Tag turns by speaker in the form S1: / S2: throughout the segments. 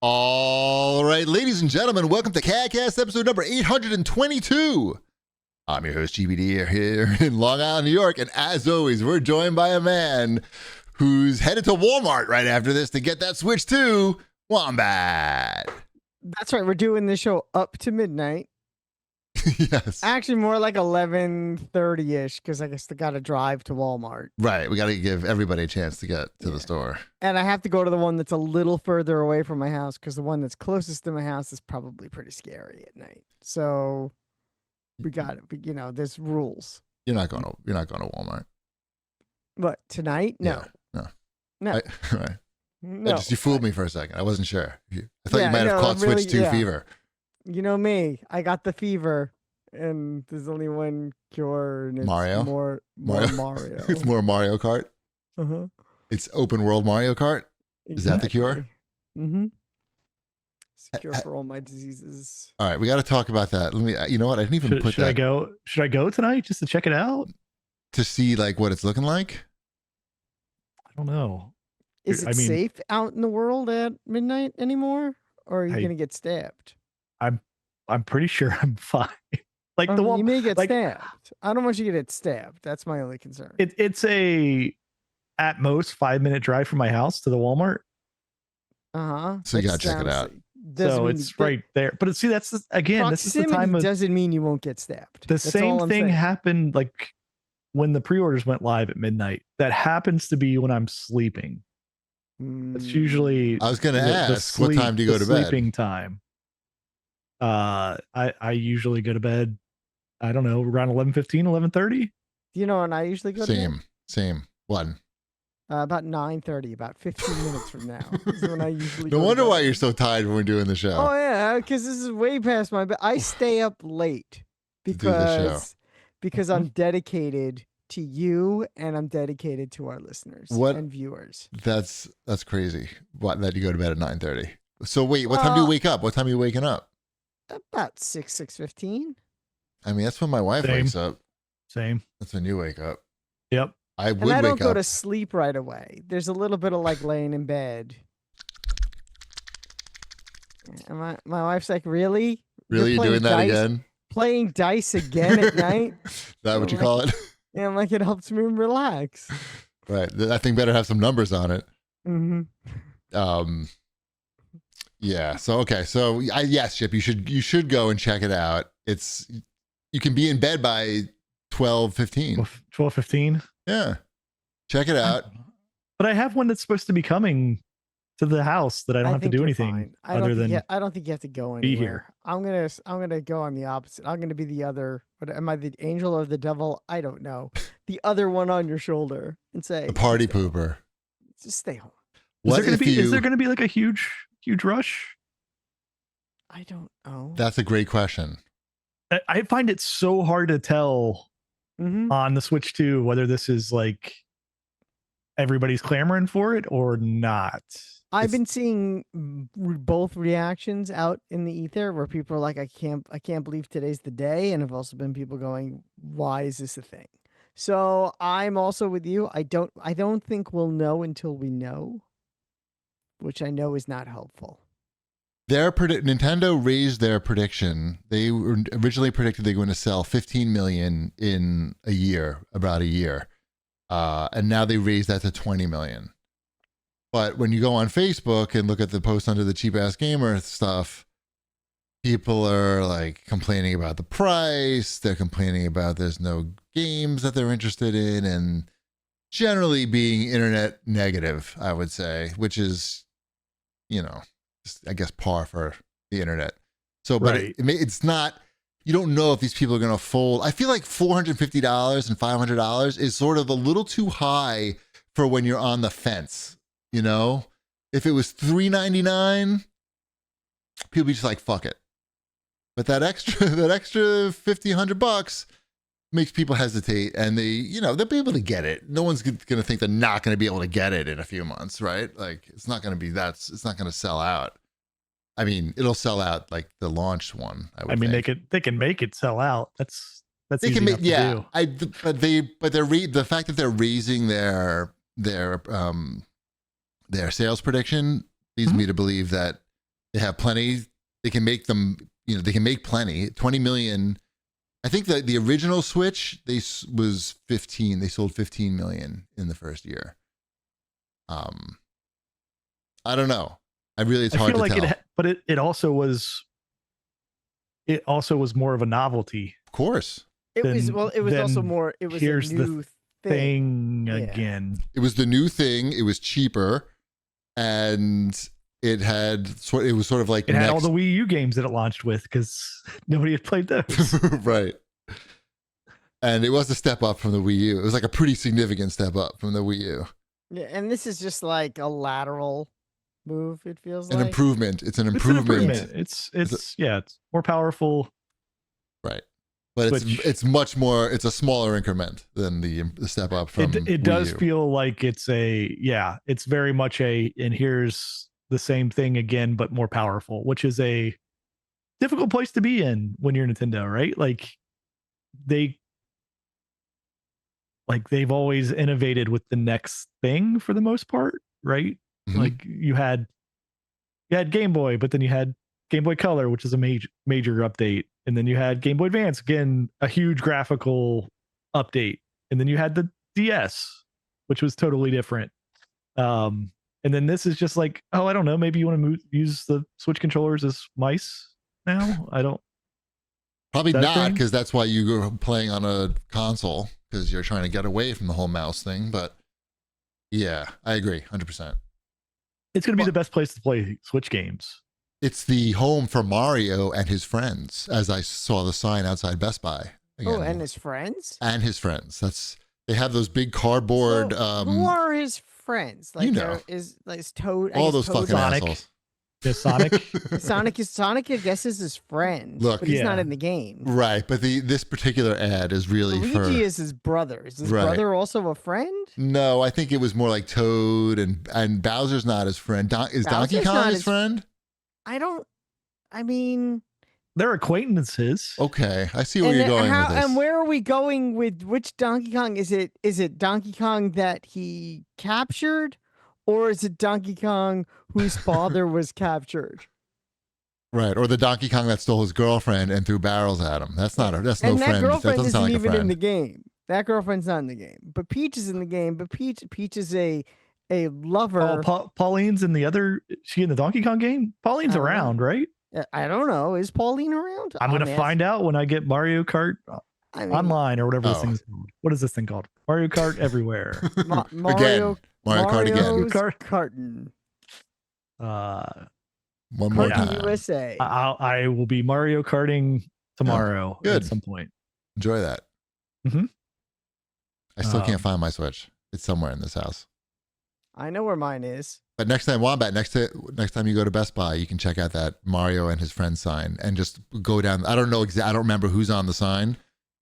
S1: All right, ladies and gentlemen, welcome to CAGcast episode number 822. I'm your host, GBD, here in Long Island, New York. And as always, we're joined by a man who's headed to Walmart right after this to get that Switch 2, Wombat.
S2: That's right. We're doing this show up to midnight.
S1: Yes.
S2: Actually, more like 11:30-ish, because I guess they got to drive to Walmart.
S1: Right. We got to give everybody a chance to get to the store.
S2: And I have to go to the one that's a little further away from my house, because the one that's closest to my house is probably pretty scary at night. So we got it. You know, there's rules.
S1: You're not going to Walmart.
S2: But tonight? No.
S1: Yeah,
S2: no.
S1: Right.
S2: No.
S1: You fooled me for a second. I wasn't sure. I thought you might have caught Switch 2 fever.
S2: You know me. I got the fever, and there's only one cure. And it's
S1: Mario?
S2: More Mario.
S1: It's more Mario Kart.
S2: Uh-huh.
S1: It's open world Mario Kart. Is that the cure?
S2: Mm-hmm. It's the cure for all my diseases.
S1: All right, we got to talk about that. Let me. You know what? I didn't even put that.
S3: Should I go tonight just to check it out?
S1: To see like what it's looking like?
S3: I don't know.
S2: Is it safe out in the world at midnight anymore, or are you gonna get stabbed?
S3: I'm pretty sure I'm fine. Like the wall,
S2: you may get stabbed. I don't want you to get stabbed. That's my only concern.
S3: It's a at most 5-minute drive from my house to the Walmart.
S1: So you gotta check it out.
S3: So it's right there. But see, that's again, this is the time of,
S2: doesn't mean you won't get stabbed.
S3: The same thing happened like when the pre-orders went live at midnight. That happens to be when I'm sleeping. It's usually
S1: I was gonna ask, what time do you go to bed?
S3: Sleeping time. I usually go to bed, I don't know, around 11:15, 11:30.
S2: You know, and I usually go to bed?
S1: Same. One.
S2: About 9:30, about 15 minutes from now is when I usually
S1: No wonder why you're so tired when we're doing the show.
S2: Oh yeah, because this is way past my bed. I stay up late because I'm dedicated to you, and I'm dedicated to our listeners and viewers.
S1: That's crazy. That you go to bed at 9:30. So wait, what time do you wake up? What time are you waking up?
S2: About 6:15.
S1: I mean, that's when my wife wakes up.
S3: Same.
S1: That's when you wake up.
S3: Yep.
S1: I
S2: don't go to sleep right away. There's a little bit of like laying in bed. And my wife's like, really?
S1: Really? You're doing that again?
S2: Playing dice again at night?
S1: Is that what you call it?
S2: Yeah, I'm like, it helps me relax.
S1: Right. That thing better have some numbers on it.
S2: Mm-hmm.
S1: Yeah. So okay. So yes, Chip, you should go and check it out. You can be in bed by 12:15.
S3: 12:15.
S1: Yeah. Check it out.
S3: But I have one that's supposed to be coming to the house that I don't have to do anything other than.
S2: I don't think you have to go anywhere.
S3: Be here.
S2: I'm gonna go on the opposite. I'm gonna be the other. What am I, the angel or the devil? I don't know. The other one on your shoulder and say
S1: the party pooper.
S2: Just stay home.
S3: Is there gonna be like a huge rush?
S2: I don't know.
S1: That's a great question.
S3: I find it so hard to tell on the Switch 2 whether this is like everybody's clamoring for it or not.
S2: I've been seeing both reactions out in the ether where people are like, I can't believe today's the day, and have also been people going, why is this a thing? So I'm also with you. I don't think we'll know until we know, which I know is not helpful.
S1: Nintendo raised their prediction. They originally predicted they were going to sell 15 million in about a year. And now they raised that to 20 million. But when you go on Facebook and look at the post under the cheap ass gamer stuff, people are like complaining about the price. They're complaining about there's no games that they're interested in, and generally being internet negative, I would say, which is, I guess par for the internet. So, but it's not, you don't know if these people are going to fold. I feel like $450 and $500 is sort of a little too high for when you're on the fence. If it was $399, people be just like, fuck it. But that extra $50-$100 makes people hesitate, and they'll be able to get it. No one's going to think they're not going to be able to get it in a few months, right? Like it's not going to sell out. I mean, it'll sell out like the launched one. I mean,
S3: think. They can make it sell out. That's
S1: they
S3: easy
S1: can make,
S3: enough
S1: yeah.
S3: to do.
S1: But the fact that they're raising their sales prediction leads me to believe that They have plenty. They can make them. They can make plenty. 20 million. I think that the original Switch was 15. They sold 15 million in the first year. I don't know. It's hard to tell.
S3: But it also was. It also was more of a novelty.
S1: Of course.
S2: It was also more. It was
S3: here's
S2: a new
S3: thing again.
S1: It was the new thing. It was cheaper, and it was sort of like
S3: it had all the Wii U games that it launched with because nobody had played those.
S1: Right. And it was a step up from the Wii U. It was like a pretty significant step up from the Wii U.
S2: Yeah, and this is just like a lateral move. It feels like
S1: an improvement. It's an improvement.
S3: It's more powerful.
S1: Right. But it's much more. It's a smaller increment than the step up from.
S3: It does feel like it's very much and here's the same thing again, but more powerful, which is a difficult place to be in when you're Nintendo, right? They've always innovated with the next thing for the most part, right? Mm-hmm. Like you had Game Boy, but then you had Game Boy Color, which is a major update. And then you had Game Boy Advance, again, a huge graphical update. And then you had the DS, which was totally different. And then this is just like, I don't know, maybe you want to use the Switch controllers as mice now? I don't.
S1: Probably not, because that's why you go playing on a console, because you're trying to get away from the whole mouse thing. But yeah, I agree, 100%.
S3: It's going to be the best place to play Switch games.
S1: It's the home for Mario and his friends, as I saw the sign outside Best Buy.
S2: Again. Oh, and his friends?
S1: And his friends. They have those big cardboard.
S2: Who are his friends? Like, is Toad?
S1: All those fucking assholes.
S3: Yeah, Sonic.
S2: Sonic, I guess, is his friend. Look, but he's not in the game.
S1: Right, but this particular ad is really
S2: Luigi is his brother. Is his brother also a friend?
S1: No, I think it was more like Toad, and Bowser's not his friend. Is Donkey Kong his friend?
S3: They're acquaintances.
S1: Okay, I see where you're going with this.
S2: And where are we going with which Donkey Kong? Is it Donkey Kong that he captured? Or is it Donkey Kong whose father was captured?
S1: Right, or the Donkey Kong that stole his girlfriend and threw barrels at him. That's no friend.
S2: That girlfriend isn't
S1: like
S2: even in the game. That girlfriend's not in the game. But Peach is in the game. But Peach is a lover.
S3: Oh, Pauline's in the other. She in the Donkey Kong game? Pauline's around, right?
S2: I don't know. Is Pauline around?
S3: I'm gonna find out when I get Mario Kart online or whatever this thing is called. What is this thing called? Mario Kart everywhere.
S1: Mario Kart again.
S2: Carton.
S1: One more time.
S2: USA.
S3: I will be Mario Karting tomorrow at some point.
S1: Enjoy that.
S3: Mm-hmm.
S1: I still can't find my Switch. It's somewhere in this house.
S2: I know where mine is.
S1: But next time, Wombat, next time you go to Best Buy, you can check out that Mario and his friends sign and just go down. I don't remember who's on the sign,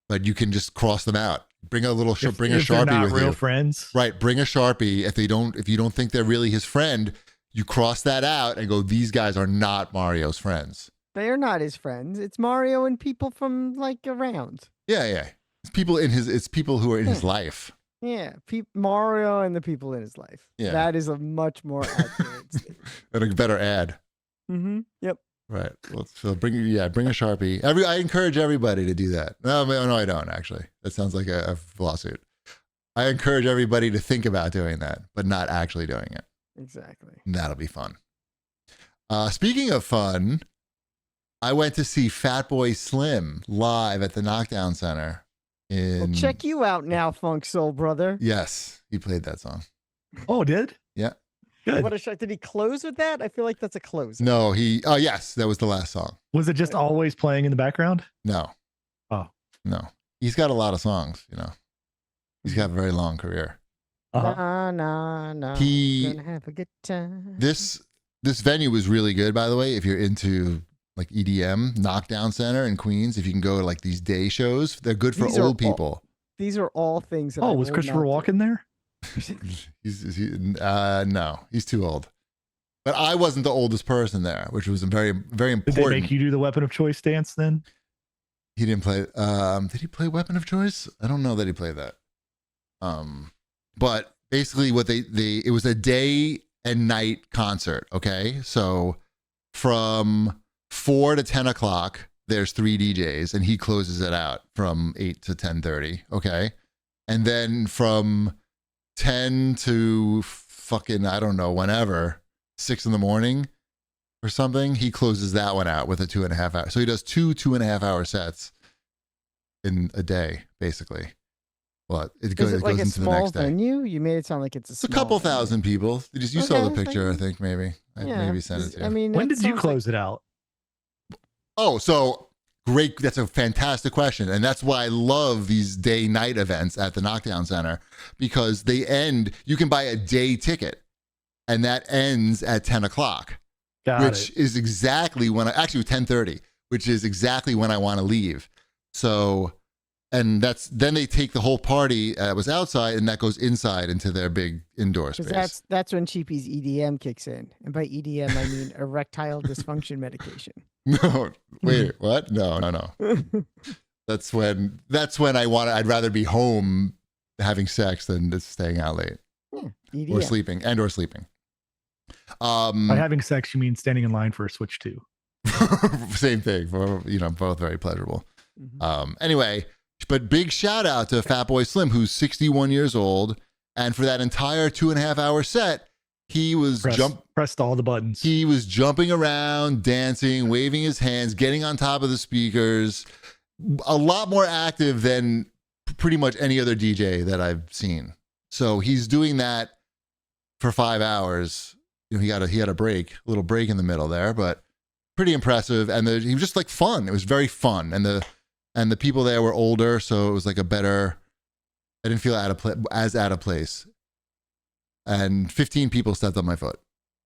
S1: but you can just cross them out. Bring a Sharpie with you.
S3: Real friends,
S1: right? Bring a Sharpie. If you don't think they're really his friend, you cross that out and go, these guys are not Mario's friends.
S2: They are not his friends. It's Mario and people from around.
S1: Yeah. It's people who are in his life.
S2: Yeah, Mario and the people in his life.
S1: Yeah,
S2: that is a much more accurate statement.
S1: And a better ad.
S2: Mm-hmm. Yep.
S1: Right. So bring a Sharpie. I encourage everybody to do that. No, I don't actually. That sounds like a lawsuit. I encourage everybody to think about doing that, but not actually doing it.
S2: Exactly.
S1: And that'll be fun. Speaking of fun, I went to see Fatboy Slim live at the Knockdown Center.
S2: Well, check you out now, Funk Soul Brother.
S1: Yes, he played that song.
S3: Oh, did?
S1: Yeah.
S3: Good.
S2: What a shock. Did he close with that? I feel like that's a close.
S1: No, yes, that was the last song.
S3: Was it just always playing in the background?
S1: No.
S3: Oh.
S1: No. He's got a lot of songs, He's got a very long career.
S2: No.
S1: He
S2: gonna have a good time.
S1: This venue was really good, by the way, if you're into like EDM, Knockdown Center in Queens. If you can go to like these day shows, they're good for old people.
S2: These are all things that
S3: was Christopher Walken there?
S1: No, he's too old. But I wasn't the oldest person there, which was very, very important.
S3: Did they make you do the Weapon of Choice dance then?
S1: He didn't play. Did he play Weapon of Choice? I don't know that he played that. But basically, what it was a day and night concert. Okay, so from 4 to 10 o'clock, there's 3 DJs, and he closes it out from 8 to 10:30. Okay. And then from 10 to fucking, I don't know, whenever, 6 in the morning or something, he closes that one out with a 2.5 hour. So he does 2.5 hour sets in a day, basically. Well, it goes
S2: like a
S1: into the
S2: small
S1: next day.
S2: venue? You made it sound like it's a
S1: It's a
S2: small
S1: couple
S2: venue.
S1: thousand people. You saw the
S2: Okay,
S1: picture, I think, maybe. I maybe sent it to you.
S2: I mean,
S3: When
S2: that
S3: did you
S2: sounds
S3: close it out?
S1: Oh, so great. That's a fantastic question. And that's why I love these day-night events at the Knockdown Center, because they end, you can buy a day ticket, and that ends at 10 o'clock, which is exactly when actually 10:30, which is exactly when I want to leave. So, and then they take the whole party that was outside, and that goes inside into their big indoor space.
S2: Because that's when Cheapy's EDM kicks in. And by EDM, I mean erectile dysfunction medication.
S1: No, wait, what? No. That's when I'd rather be home having sex than just staying out late.
S2: Yeah, EDM.
S1: Or sleeping.
S3: By having sex, you mean standing in line for a Switch 2.
S1: Same thing. Both very pleasurable.
S2: Mm-hmm.
S1: Anyway, but big shout out to Fatboy Slim, who's 61 years old, and for that entire 2.5 hour set, he was
S3: pressed all the buttons.
S1: He was jumping around, dancing, waving his hands, getting on top of the speakers. A lot more active than pretty much any other DJ that I've seen. So he's doing that for 5 hours. He had a little break in the middle there, but pretty impressive. And he was just like fun. It was very fun, and the people there were older, so it was like I didn't feel as out of place. And 15 people stepped on my foot.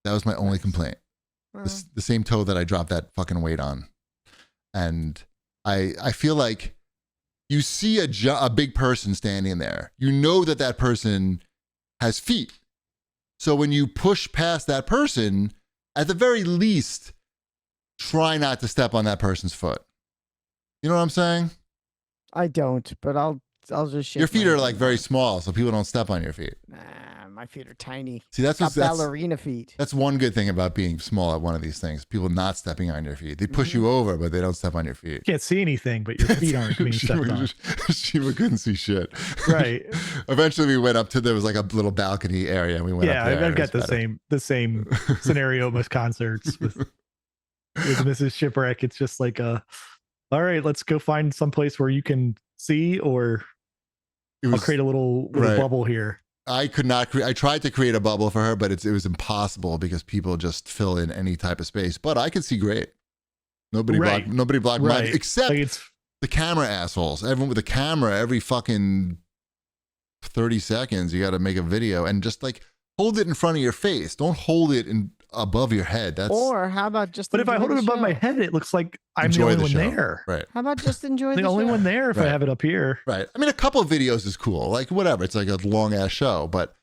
S1: That was my only complaint. The same toe that I dropped that fucking weight on. And I feel like you see a big person standing there. You know that person has feet. So when you push past that person, at the very least, try not to step on that person's foot. You know what I'm saying?
S2: I don't, but I'll just shake
S1: your feet
S2: my
S1: are
S2: head
S1: like very small, so people don't step on your feet.
S2: Nah, my feet are tiny.
S1: See, that's
S2: ballerina feet.
S1: That's one good thing about being small at one of these things. People not stepping on your feet. They push you over, but they don't step on your feet.
S3: You can't see anything, but your feet aren't being stepped on.
S1: Shiva couldn't see shit.
S3: Right.
S1: Eventually, we went up to, there was like a little balcony area, and we went up there.
S3: I've got the same scenario at most concerts with Mrs. Shipwreck. It's just like all right, let's go find some place where you can see, or I'll create a little bubble here.
S1: I could not I tried to create a bubble for her, but it was impossible because people just fill in any type of space. But I could see great. Nobody blocked mine, except the camera assholes. Everyone with a camera, every fucking 30 seconds, you got to make a video and just like hold it in front of your face. Don't hold it above your head.
S2: Or how about just?
S3: But if I hold it above my head, it looks like I'm the only one there.
S1: Right.
S2: How about just enjoy the
S3: only
S2: show?
S3: one there if I have it up here?
S1: Right. I mean, a couple of videos is cool. Like whatever. It's like a long ass show, but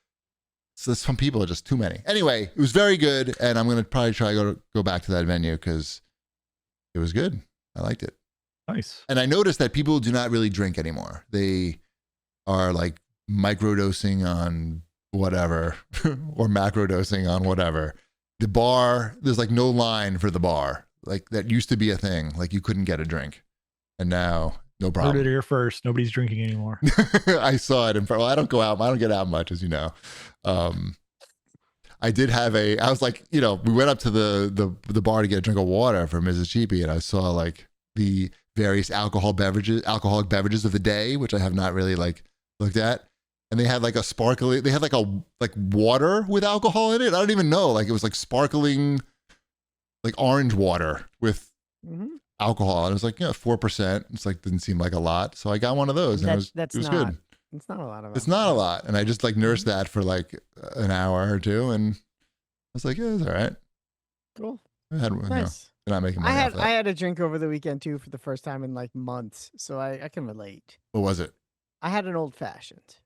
S1: some people are just too many. Anyway, it was very good, and I'm gonna probably try to go back to that venue because it was good. I liked it.
S3: Nice.
S1: And I noticed that people do not really drink anymore. They are like microdosing on whatever or macrodosing on whatever. The bar, there's like no line for the bar. Like that used to be a thing. Like you couldn't get a drink. And now, no problem.
S3: Heard it here first. Nobody's drinking anymore.
S1: I saw it in front. Well, I don't go out. I don't get out much, as you know. I did have I was like, we went up to the bar to get a drink of water for Mrs. Cheapy, and I saw like the various alcoholic beverages of the day, which I have not really like looked at. And they had like like water with alcohol in it. I don't even know. Like it was like sparkling, like orange water with alcohol. And it was like, 4%. It's like, didn't seem like a lot. So I got one of those, and it was good.
S2: It's not a lot of
S1: It's not a lot. And I just like nursed that for like an hour or two. And I was like, yeah, it's all right.
S2: Cool.
S1: Nice. Not making money off that.
S2: I had a drink over the weekend too for the first time in like months. So I can relate.
S1: What was it?
S2: I had an old fashioned.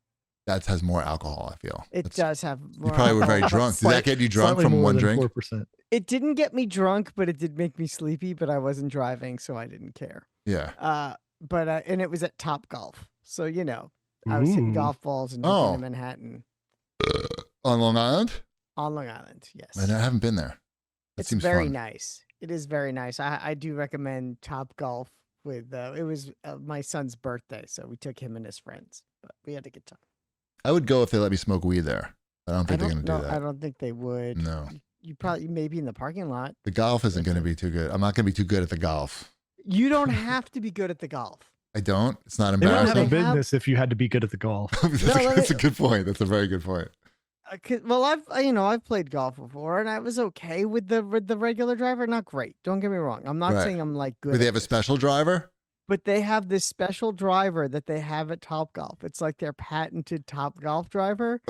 S1: That has more alcohol, I feel.
S2: It does have more.
S1: You probably were very drunk. Did that get you drunk from one drink?
S3: 4%.
S2: It didn't get me drunk, but it did make me sleepy, but I wasn't driving, so I didn't care.
S1: Yeah.
S2: And it was at Top Golf. So, I was hitting golf balls in Manhattan.
S1: On Long Island?
S2: On Long Island, yes.
S1: I haven't been there.
S2: It's very nice. It is very nice. I do recommend Top Golf with it was my son's birthday, so we took him and his friends. But we had a good time.
S1: I would go if they let me smoke weed there. I don't think they're going to do that.
S2: I don't think they would.
S1: No.
S2: You probably maybe in the parking lot.
S1: The golf isn't going to be too good. I'm not going to be too good at the golf.
S2: You don't have to be good at the golf.
S1: I don't. It's not
S3: They wouldn't
S1: embarrassing.
S3: have a business if you had to be good at the golf.
S1: That's a good point. That's a very good point.
S2: Well, I've played golf before, and I was okay with the regular driver. Not great. Don't get me wrong. I'm not saying I'm like good.
S1: Do they have a special driver?
S2: But they have this special driver that they have at Top Golf. It's like their patented Top Golf driver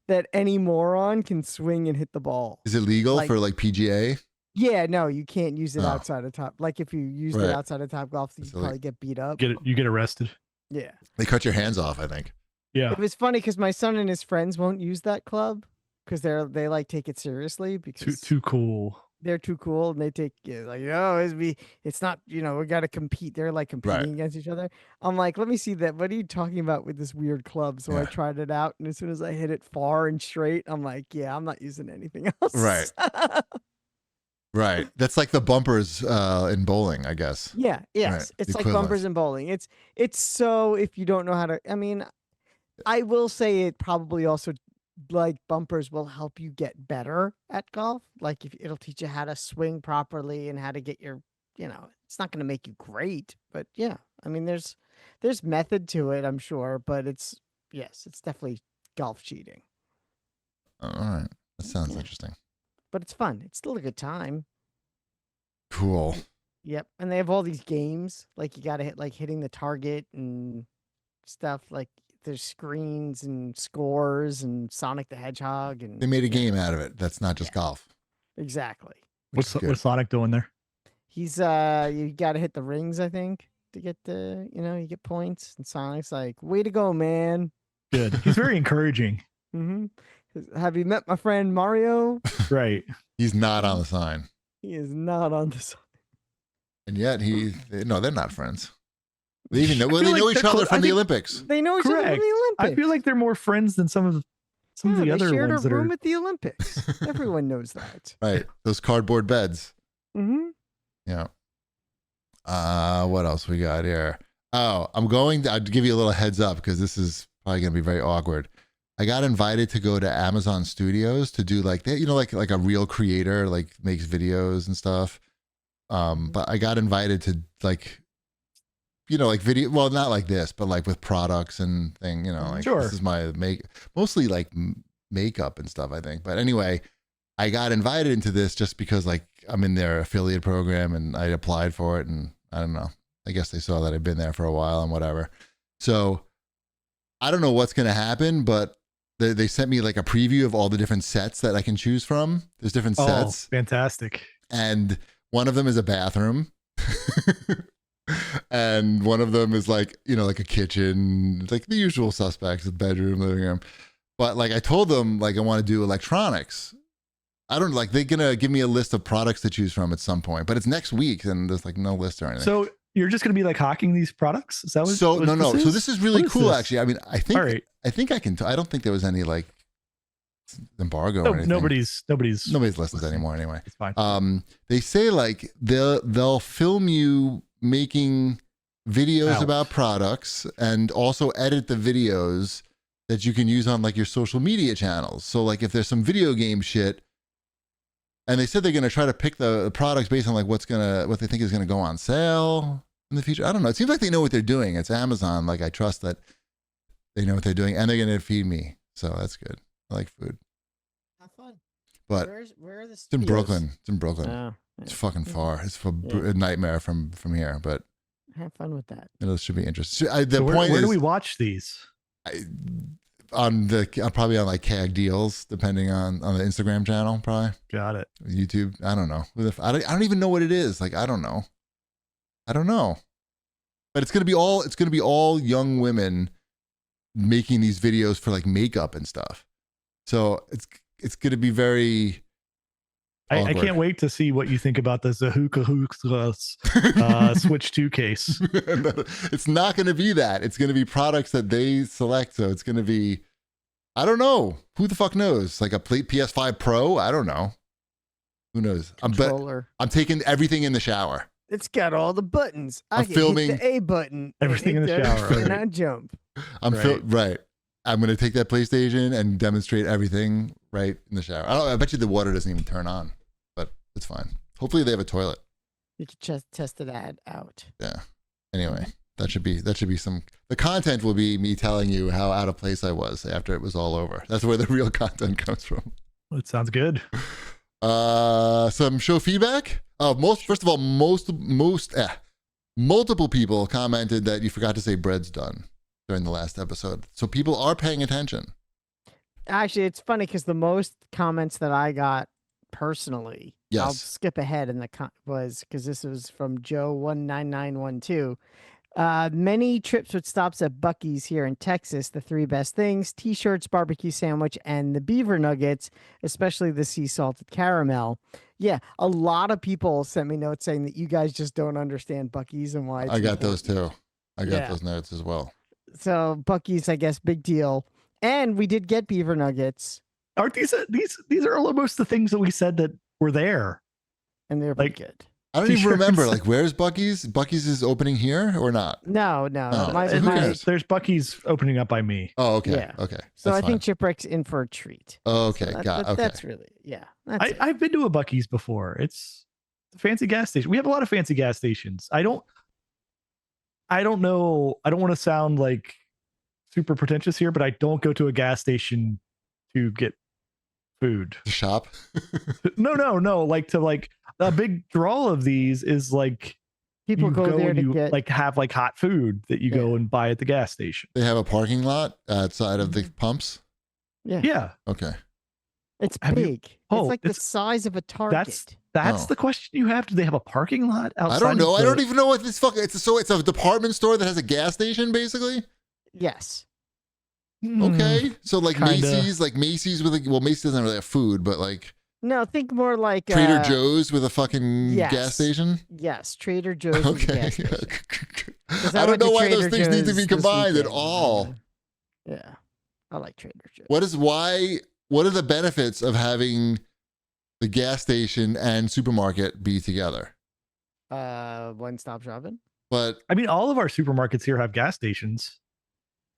S2: that any moron can swing and hit the ball.
S1: Is it legal for like PGA?
S2: Yeah, no, you can't use it outside of Top. Like if you used it outside of Top Golf, you probably get beat up.
S3: You get arrested.
S2: Yeah.
S1: They cut your hands off, I think.
S3: Yeah.
S2: It was funny because my son and his friends won't use that club because they like take it seriously because
S3: too cool.
S2: They're too cool and they take it like, it's not, we got to compete. They're like competing against each other. I'm like, let me see that. What are you talking about with this weird club? So I tried it out, and as soon as I hit it far and straight, I'm like, yeah, I'm not using anything else.
S1: Right. Right. That's like the bumpers in bowling, I guess.
S2: Yeah. Yes.
S1: Right.
S2: It's like bumpers in bowling. It's so if you don't know how to, I will say it probably also like bumpers will help you get better at golf. Like if it'll teach you how to swing properly and how to get your, it's not going to make you great, but yeah, there's method to it, I'm sure, but it's definitely golf cheating.
S1: All right. That sounds interesting.
S2: But it's fun. It's still a good time.
S1: Cool.
S2: Yep. And they have all these games, like you got to hit, like hitting the target and stuff. Like there's screens and scores and Sonic the Hedgehog. And
S1: they made a game out of it. That's not just golf.
S2: Exactly.
S3: What's Sonic doing there?
S2: He's you got to hit the rings, I think, to get the, you get points. And Sonic's like, way to go, man.
S3: Good. He's very encouraging.
S2: Mm-hmm. Have you met my friend Mario?
S3: Right.
S1: He's not on the sign.
S2: He is not on the sign.
S1: And yet they're not friends. They even know, they know each other from the Olympics.
S2: They know each other from the Olympics.
S3: I feel like they're more friends than some of the other
S2: shared
S3: ones
S2: a room at the Olympics. Everyone knows that.
S1: Right. Those cardboard beds.
S2: Mm-hmm.
S1: Yeah. What else we got here? Oh, I'll give you a little heads up because this is probably going to be very awkward. I got invited to go to Amazon Studios to do like a real creator like makes videos and stuff. But I got invited to like video. Well, not like this, but like with products and thing.
S3: Sure.
S1: This is my mostly like makeup and stuff. I think. But anyway, I got invited into this just because like I'm in their affiliate program and I applied for it, and I don't know. I guess they saw that I'd been there for a while and whatever. So I don't know what's gonna happen, but they sent me like a preview of all the different sets that I can choose from. There's different sets.
S3: Fantastic.
S1: And one of them is a bathroom. And one of them is like, like a kitchen, like the usual suspects, a bedroom, living room. But like I told them, like I want to do electronics. I don't they're going to give me a list of products to choose from at some point, but it's next week and there's like no list or anything.
S3: So you're just going to be like hawking these products? Is that what?
S1: So
S3: what
S1: no.
S3: This
S1: So
S3: is?
S1: this is really cool, actually. I think.
S3: All right.
S1: I think I can. I don't think there was any like embargo or anything.
S3: Nobody's
S1: listens anymore anyway.
S3: It's fine.
S1: They say like they'll film you making videos about products and also edit the videos that you can use on like your social media channels. So like if there's some video game shit. And they said they're going to try to pick the products based on like what they think is going to go on sale in the future. I don't know. It seems like they know what they're doing. It's Amazon. Like I trust that they know what they're doing, and they're going to feed me. So that's good. I like food.
S2: Have fun.
S1: But
S2: where are the
S1: it's in Brooklyn. It's in Brooklyn.
S2: Oh,
S1: It's fucking far. It's a nightmare from here. But
S2: have fun with that.
S1: It should be interesting. Where
S3: do we watch these?
S1: Probably on like CAG deals, depending on the Instagram channel, probably.
S3: Got it.
S1: YouTube. I don't know. I don't even know what it is. Like I don't know. But it's gonna be all young women making these videos for like makeup and stuff. So it's gonna be very.
S3: I can't wait to see what you think about the Zahuka Switch 2 case.
S1: It's not going to be that. It's going to be products that they select. So it's going to be, I don't know. Who the fuck knows? Like a PS5 Pro? I don't know. Who knows?
S2: Controller.
S1: I'm taking everything in the shower.
S2: It's got all the buttons. I
S1: I'm
S2: can
S1: filming
S2: hit the A button.
S3: everything in the shower.
S2: And I jump.
S1: Right. I'm going to take that PlayStation and demonstrate everything right in the shower. I bet you the water doesn't even turn on, but it's fine. Hopefully they have a toilet.
S2: You can just test it out.
S1: Yeah. Anyway, that should be some. The content will be me telling you how out of place I was after it was all over. That's where the real content comes from.
S3: It sounds good.
S1: Some show feedback. Multiple people commented that you forgot to say bread's done during the last episode. So people are paying attention.
S2: Actually, it's funny because the most comments that I got personally, I'll skip ahead in was because this was from Joe19912. Many trips with stops at Buc-ee's here in Texas. The 3 best things: T-shirts, barbecue sandwich, and the beaver nuggets, especially the sea salted caramel. Yeah, a lot of people sent me notes saying that you guys just don't understand Buc-ee's and why it's
S1: I got
S2: important.
S1: those too. I got those notes as well.
S2: So Buc-ee's, I guess, big deal. And we did get beaver nuggets.
S3: Aren't these are almost the things that we said that were there?
S2: And they're
S3: like
S2: good.
S1: I don't even remember. Like, where's Buc-ee's? Buc-ee's is opening here or not?
S2: No.
S3: There's Buc-ee's opening up by me.
S1: Oh, okay.
S2: Yeah.
S1: Okay.
S2: So I think Chipwreck's in for a treat.
S1: Oh, okay.
S2: So
S1: Okay.
S2: That's really, that's it.
S3: I've been to a Buc-ee's before. It's a fancy gas station. We have a lot of fancy gas stations. I don't know. I don't want to sound like super pretentious here, but I don't go to a gas station to get food.
S1: To shop?
S3: No. Like a big draw of these is like
S2: people go there to get
S3: like have like hot food that you go and buy at the gas station.
S1: They have a parking lot outside of the pumps?
S3: Yeah.
S1: Okay.
S2: It's big.
S3: It's
S2: like the size of a Target.
S3: That's the question you have. Do they have a parking lot outside?
S1: I don't know. I don't even know what this it's a department store that has a gas station, basically?
S2: Yes.
S1: Okay. So like
S3: Kinda.
S1: Macy's with Macy's doesn't really have food, but like
S2: No, think more like
S1: Trader Joe's with a fucking gas station?
S2: Yes, Trader Joe's with a gas station.
S1: I don't know why those things need to be combined at all.
S2: Yeah. I like Trader Joe's.
S1: What are the benefits of having the gas station and supermarket be together?
S2: One-stop shopping.
S1: But
S3: I mean, all of our supermarkets here have gas stations.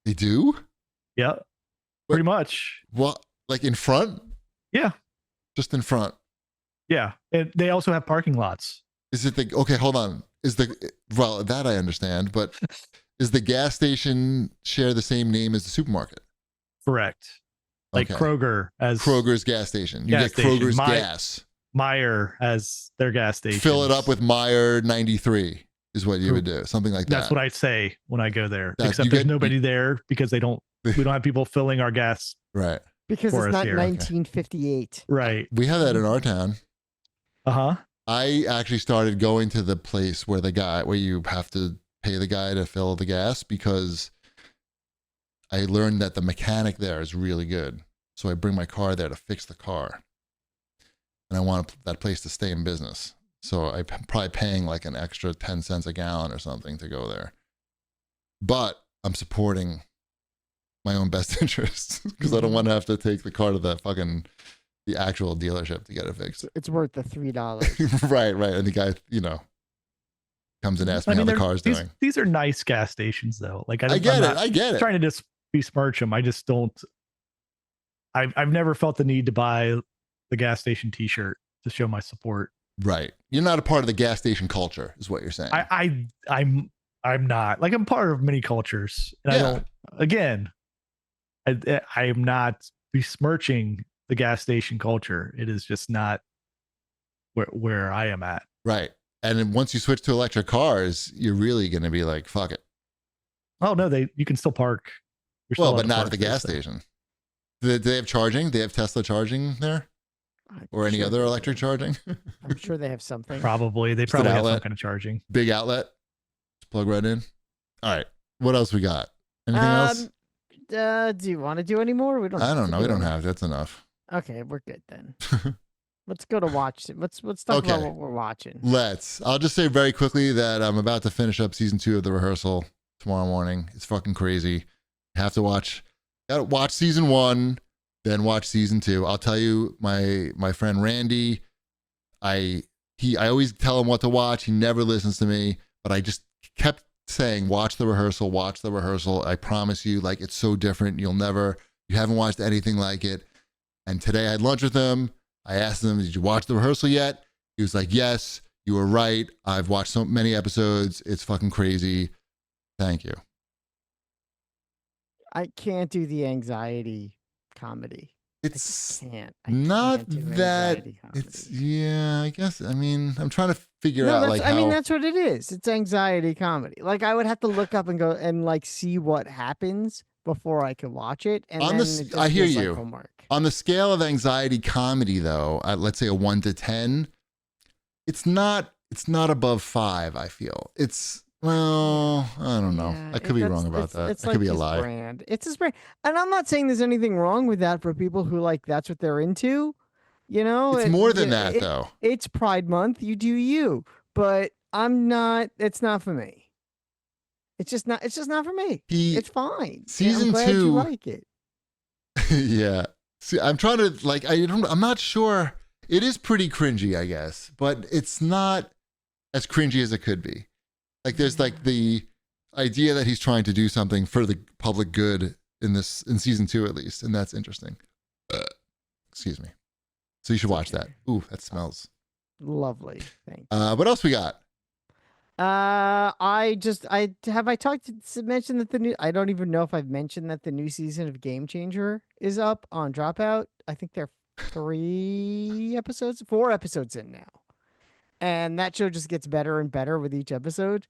S1: They do?
S3: Yeah. Pretty much.
S1: What? Like in front?
S3: Yeah.
S1: Just in front.
S3: Yeah. And they also have parking lots.
S1: Is it okay, hold on. That I understand, but is the gas station share the same name as the supermarket?
S3: Correct. Like
S1: Okay.
S3: Kroger's
S1: gas station. You get Kroger's gas.
S3: Meyer has their gas station.
S1: Fill it up with Meyer 93 is what you would do. Something like that.
S3: That's what I say when I go there.
S1: That-
S3: Except there's nobody there because we don't have people filling our gas.
S1: Right.
S2: Because
S3: for
S2: it's
S3: us
S2: not
S3: here.
S2: 1958.
S3: Right.
S1: We have that in our town.
S3: Uh-huh.
S1: I actually started going to the place where you have to pay the guy to fill the gas because I learned that the mechanic there is really good. So I bring my car there to fix the car. And I want that place to stay in business. So I'm probably paying like an extra 10 cents a gallon or something to go there. But I'm supporting my own best interests because I don't want to have to take the car to the actual dealership to get it fixed.
S2: It's worth the $3.
S1: Right. And the guy, comes and asks me how the car's doing.
S3: These are nice gas stations though. Like
S1: I get it.
S3: Trying to just besmirch them. I just don't. I've never felt the need to buy the gas station T-shirt to show my support.
S1: Right. You're not a part of the gas station culture, is what you're saying.
S3: I'm not. Like I'm part of many cultures, and I don't. Again, I am not besmirching the gas station culture. It is just not where I am at.
S1: Right. And then once you switch to electric cars, you're really going to be like, fuck it.
S3: Oh no, you can still park.
S1: But not at the gas station. Do they have charging? They have Tesla charging there? Or any other electric charging?
S2: I'm sure they have something.
S3: Probably. They probably have some kind of charging.
S1: Big outlet. Just plug right in. All right. What else we got? Anything else?
S2: Do you want to do any more?
S1: I don't know. We don't have. That's enough.
S2: Okay, we're good then. Let's go to watch it. Let's talk about what we're watching.
S1: I'll just say very quickly that I'm about to finish up season 2 of The Rehearsal tomorrow morning. It's fucking crazy. You have to gotta watch season 1, then watch season 2. I'll tell you, my friend Randy, I always tell him what to watch. He never listens to me, but I just kept saying, watch the rehearsal, watch the rehearsal. I promise you, like, it's so different. You haven't watched anything like it. And today I had lunch with him. I asked him, did you watch the rehearsal yet? He was like, yes, you were right. I've watched so many episodes. It's fucking crazy. Thank you.
S2: I can't do the anxiety comedy.
S1: It's
S2: I
S1: not
S2: can't do
S1: that.
S2: anxiety comedy.
S1: It's, yeah, I guess. I mean, I'm trying to figure out like
S2: I mean, that's what it is. It's anxiety comedy. Like, I would have to look up and go and like see what happens before I could watch it. And
S1: on
S2: then
S1: the,
S2: it just
S1: I hear
S2: feels like
S1: you.
S2: homework.
S1: On the scale of anxiety comedy, though, let's say a 1 to 10, it's not above 5. I feel it's. Well, I don't know.
S2: Yeah,
S1: I could be wrong about that. It could be a lie.
S2: Brand. It's his brand. And I'm not saying there's anything wrong with that for people who like that's what they're into. You know,
S1: it's more than that, though.
S2: It's Pride Month. You do you. But I'm not. It's not for me. It's just not for me. It's fine.
S1: Season
S2: I'm glad
S1: 2.
S2: You like it.
S1: Yeah. See, I'm trying to like. I'm not sure. It is pretty cringy, I guess, but it's not as cringy as it could be. Like, there's like the idea that he's trying to do something for the public good in season 2 at least, and that's interesting. Excuse me. So you should watch that. Ooh, that smells
S2: lovely. Thank
S1: you. What else we got?
S2: I mentioned that the new. I don't even know if I've mentioned that the new season of Game Changer is up on Dropout. I think they're 4 episodes in now. And that show just gets better and better with each episode.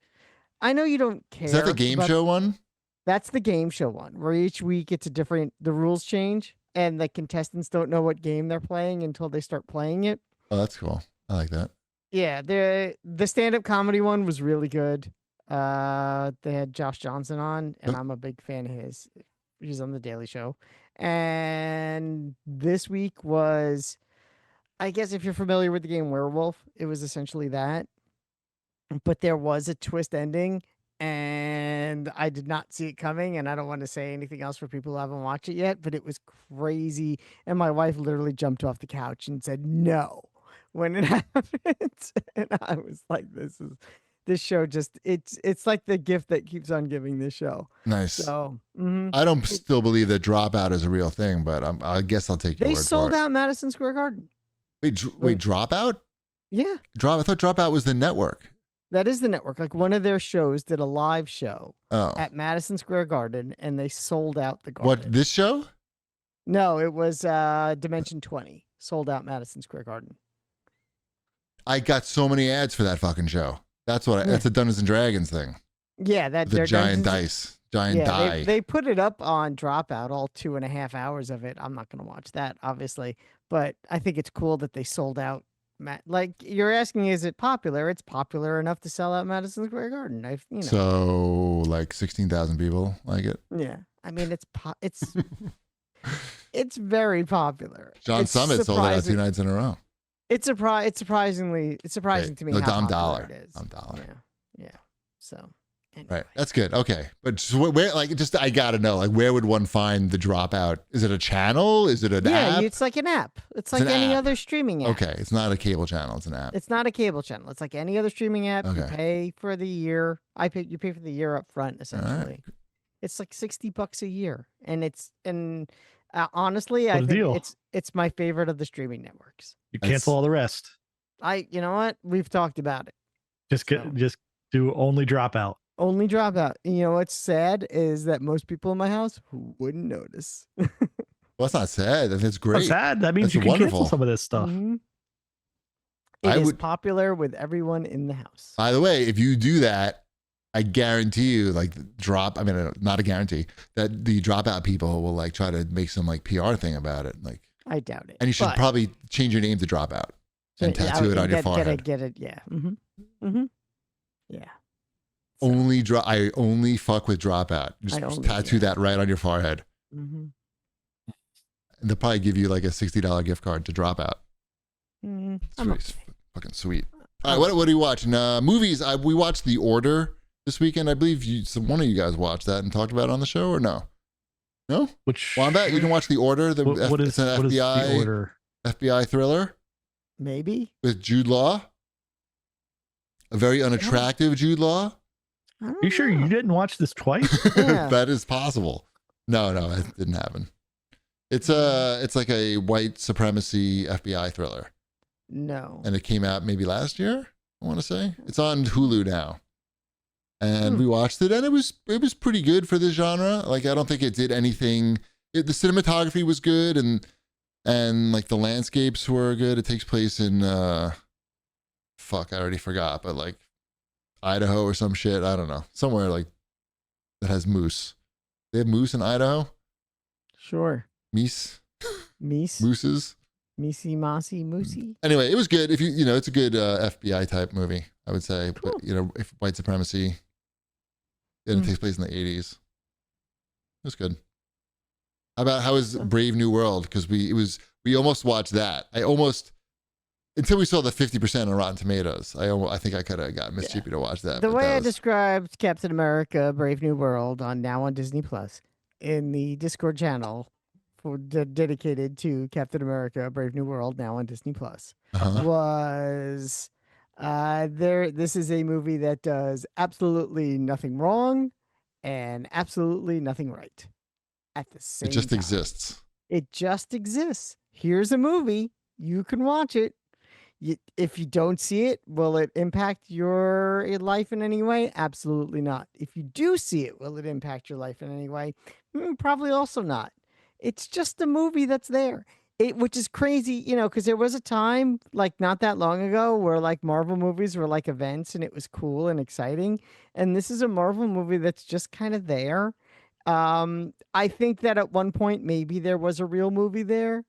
S2: I know you don't care.
S1: Is that the game show one?
S2: That's the game show one, where each week it's the rules change, and the contestants don't know what game they're playing until they start playing it.
S1: Oh, that's cool. I like that.
S2: Yeah, the stand-up comedy one was really good. They had Josh Johnson on, and I'm a big fan of his. He's on The Daily Show. And this week was... I guess if you're familiar with the game Werewolf, it was essentially that. But there was a twist ending, and I did not see it coming, and I don't want to say anything else for people who haven't watched it yet, but it was crazy. And my wife literally jumped off the couch and said, no, when it happened. And I was like, this show just, it's like the gift that keeps on giving this show.
S1: Nice.
S2: So
S1: I don't still believe that Dropout is a real thing, but I guess I'll take your word for it.
S2: They sold out Madison Square Garden.
S1: Wait, Dropout?
S2: Yeah.
S1: I thought Dropout was the network.
S2: That is the network. Like, one of their shows did a live show
S1: at
S2: Madison Square Garden, and they sold out the garden.
S1: What, this show?
S2: No, it was Dimension 20. Sold out Madison Square Garden.
S1: I got so many ads for that fucking show. That's that's a Dungeons and Dragons thing.
S2: Yeah,
S1: the giant dice. Die.
S2: They put it up on Dropout, all 2.5 hours of it. I'm not going to watch that, obviously. But I think it's cool that they sold out. Like, you're asking, is it popular? It's popular enough to sell out Madison Square Garden.
S1: So, like 16,000 people like it?
S2: Yeah. I mean, it's it's very popular.
S1: John Summit sold it out 2 nights in a row.
S2: It's surprising to me how popular it is. Yeah. So... Anyway.
S1: Right, that's good. Okay, but where, I gotta know, like, where would one find the Dropout? Is it a channel? Is it an app?
S2: Yeah, it's like an app. It's like any other streaming app.
S1: Okay, it's not a cable channel. It's an app.
S2: It's not a cable channel. It's like any other streaming app.
S1: Okay.
S2: You pay for the year. You pay for the year up front, essentially.
S1: Right.
S2: It's like $60 a year, and honestly, I think it's my favorite of the streaming networks.
S3: You cancel all the rest.
S2: You know what? We've talked about it.
S3: Just do only Dropout.
S2: Only Dropout. You know what's sad is that most people in my house wouldn't notice.
S1: Well, that's not sad. That's great.
S3: That's sad. That means
S1: that's
S3: you can
S1: wonderful.
S3: cancel some of this stuff.
S2: Mm-hmm. It is popular with everyone in the house.
S1: By the way, if you do that, I guarantee you, like, not a guarantee, that the Dropout people will, like, try to make some, like, PR thing about it. Like,
S2: I doubt it.
S1: And you should probably change your name to Dropout and tattoo it on your forehead.
S2: Get it. Yeah. Mm-hmm. Mm-hmm. Yeah.
S1: So. I only fuck with Dropout. Just tattoo that right on your forehead.
S2: Mm-hmm.
S1: And they'll probably give you like a $60 gift card to Dropout.
S2: Mm-hmm.
S1: It's fucking sweet. All right, what are you watching? Movies. We watched The Order this weekend. I believe one of you guys watched that and talked about it on the show, or no? No?
S3: Which
S1: Wombat, you didn't watch The Order?
S3: What is
S1: it's an FBI,
S3: The Order?
S1: FBI thriller.
S2: Maybe.
S1: with Jude Law, a very unattractive Jude Law.
S2: I don't
S3: Are you sure
S2: know.
S3: you didn't watch this twice?
S2: Yeah.
S1: That is possible. No, it didn't happen. It's like a white supremacy FBI thriller,
S2: No.
S1: and it came out maybe last year. I want to say it's on Hulu now, and we watched it, and it was pretty good for this genre. Like I don't think it did anything. The cinematography was good, and like the landscapes were good. It takes place in fuck, I already forgot, but like Idaho or some shit. I don't know, somewhere like that has moose. They have moose in Idaho.
S2: Sure.
S1: Meese.
S2: Meese.
S1: Mooses.
S2: Meesey, Mossy, Moosey.
S1: Anyway, it was good. If you know, it's a good FBI type movie, I would say.
S2: Cool.
S1: But if white supremacy, and it takes place in the 80s. It was good. How is Brave New World? Because we almost watched that. Until we saw the 50% on Rotten Tomatoes. I think I could have got Miss Chippy to watch that.
S2: The way I described Captain America: Brave New World now on Disney Plus in the Discord channel dedicated to Captain America: Brave New World now on Disney Plus was this is a movie that does absolutely nothing wrong and absolutely nothing right at the same time.
S1: It just exists.
S2: It just exists. Here's a movie. You can watch it. If you don't see it, will it impact your life in any way? Absolutely not. If you do see it, will it impact your life in any way? Probably also not. It's just a movie that's there. Which is crazy, because there was a time, like not that long ago, where like Marvel movies were like events and it was cool and exciting. And this is a Marvel movie that's just kind of there. I think that at one point, maybe there was a real movie there.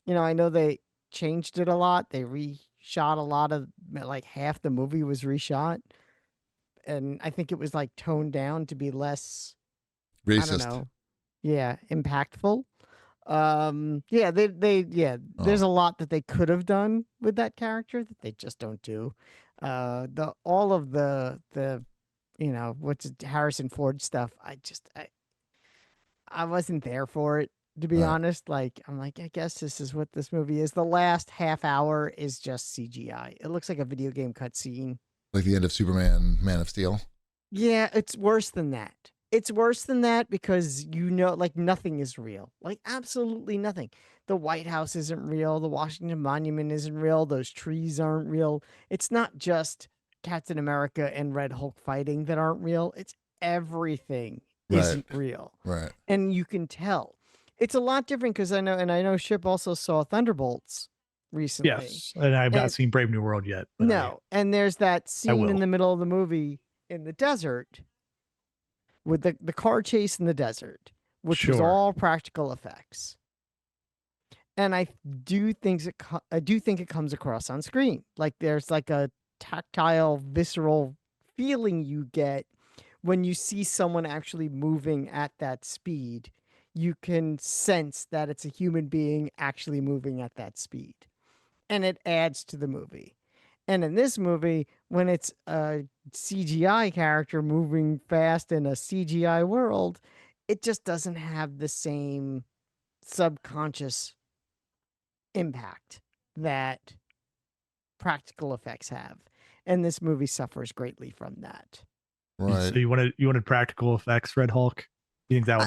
S2: I know they changed it a lot. They reshot a lot of, like half the movie was reshot. And I think it was like toned down to be less
S1: racist.
S2: I don't know. Yeah, impactful. There's a lot that they could have done with that character that they just don't do. All of the what's Harrison Ford stuff, I wasn't there for it, to be honest. Like, I'm like, I guess this is what this movie is. The last half hour is just CGI. It looks like a video game cutscene.
S1: Like the end of Superman, Man of Steel.
S2: Yeah, it's worse than that. It's worse than that because like nothing is real. Like absolutely nothing. The White House isn't real. The Washington Monument isn't real. Those trees aren't real. It's not just Captain America and Red Hulk fighting that aren't real. It's everything isn't real.
S1: Right.
S2: And you can tell. It's a lot different because I know Ship also saw Thunderbolts recently.
S3: Yes, and I've not seen Brave New World yet.
S2: No, and there's that scene in the middle of the movie in the desert with the car chase in the desert, which was all practical effects. And I do think it comes across on screen. Like there's like a tactile, visceral feeling you get when you see someone actually moving at that speed. You can sense that it's a human being actually moving at that speed. And it adds to the movie. And in this movie, when it's a CGI character moving fast in a CGI world, it just doesn't have the same subconscious impact that practical effects have. And this movie suffers greatly from that.
S3: Right. So you wanted practical effects, Red Hulk? You think that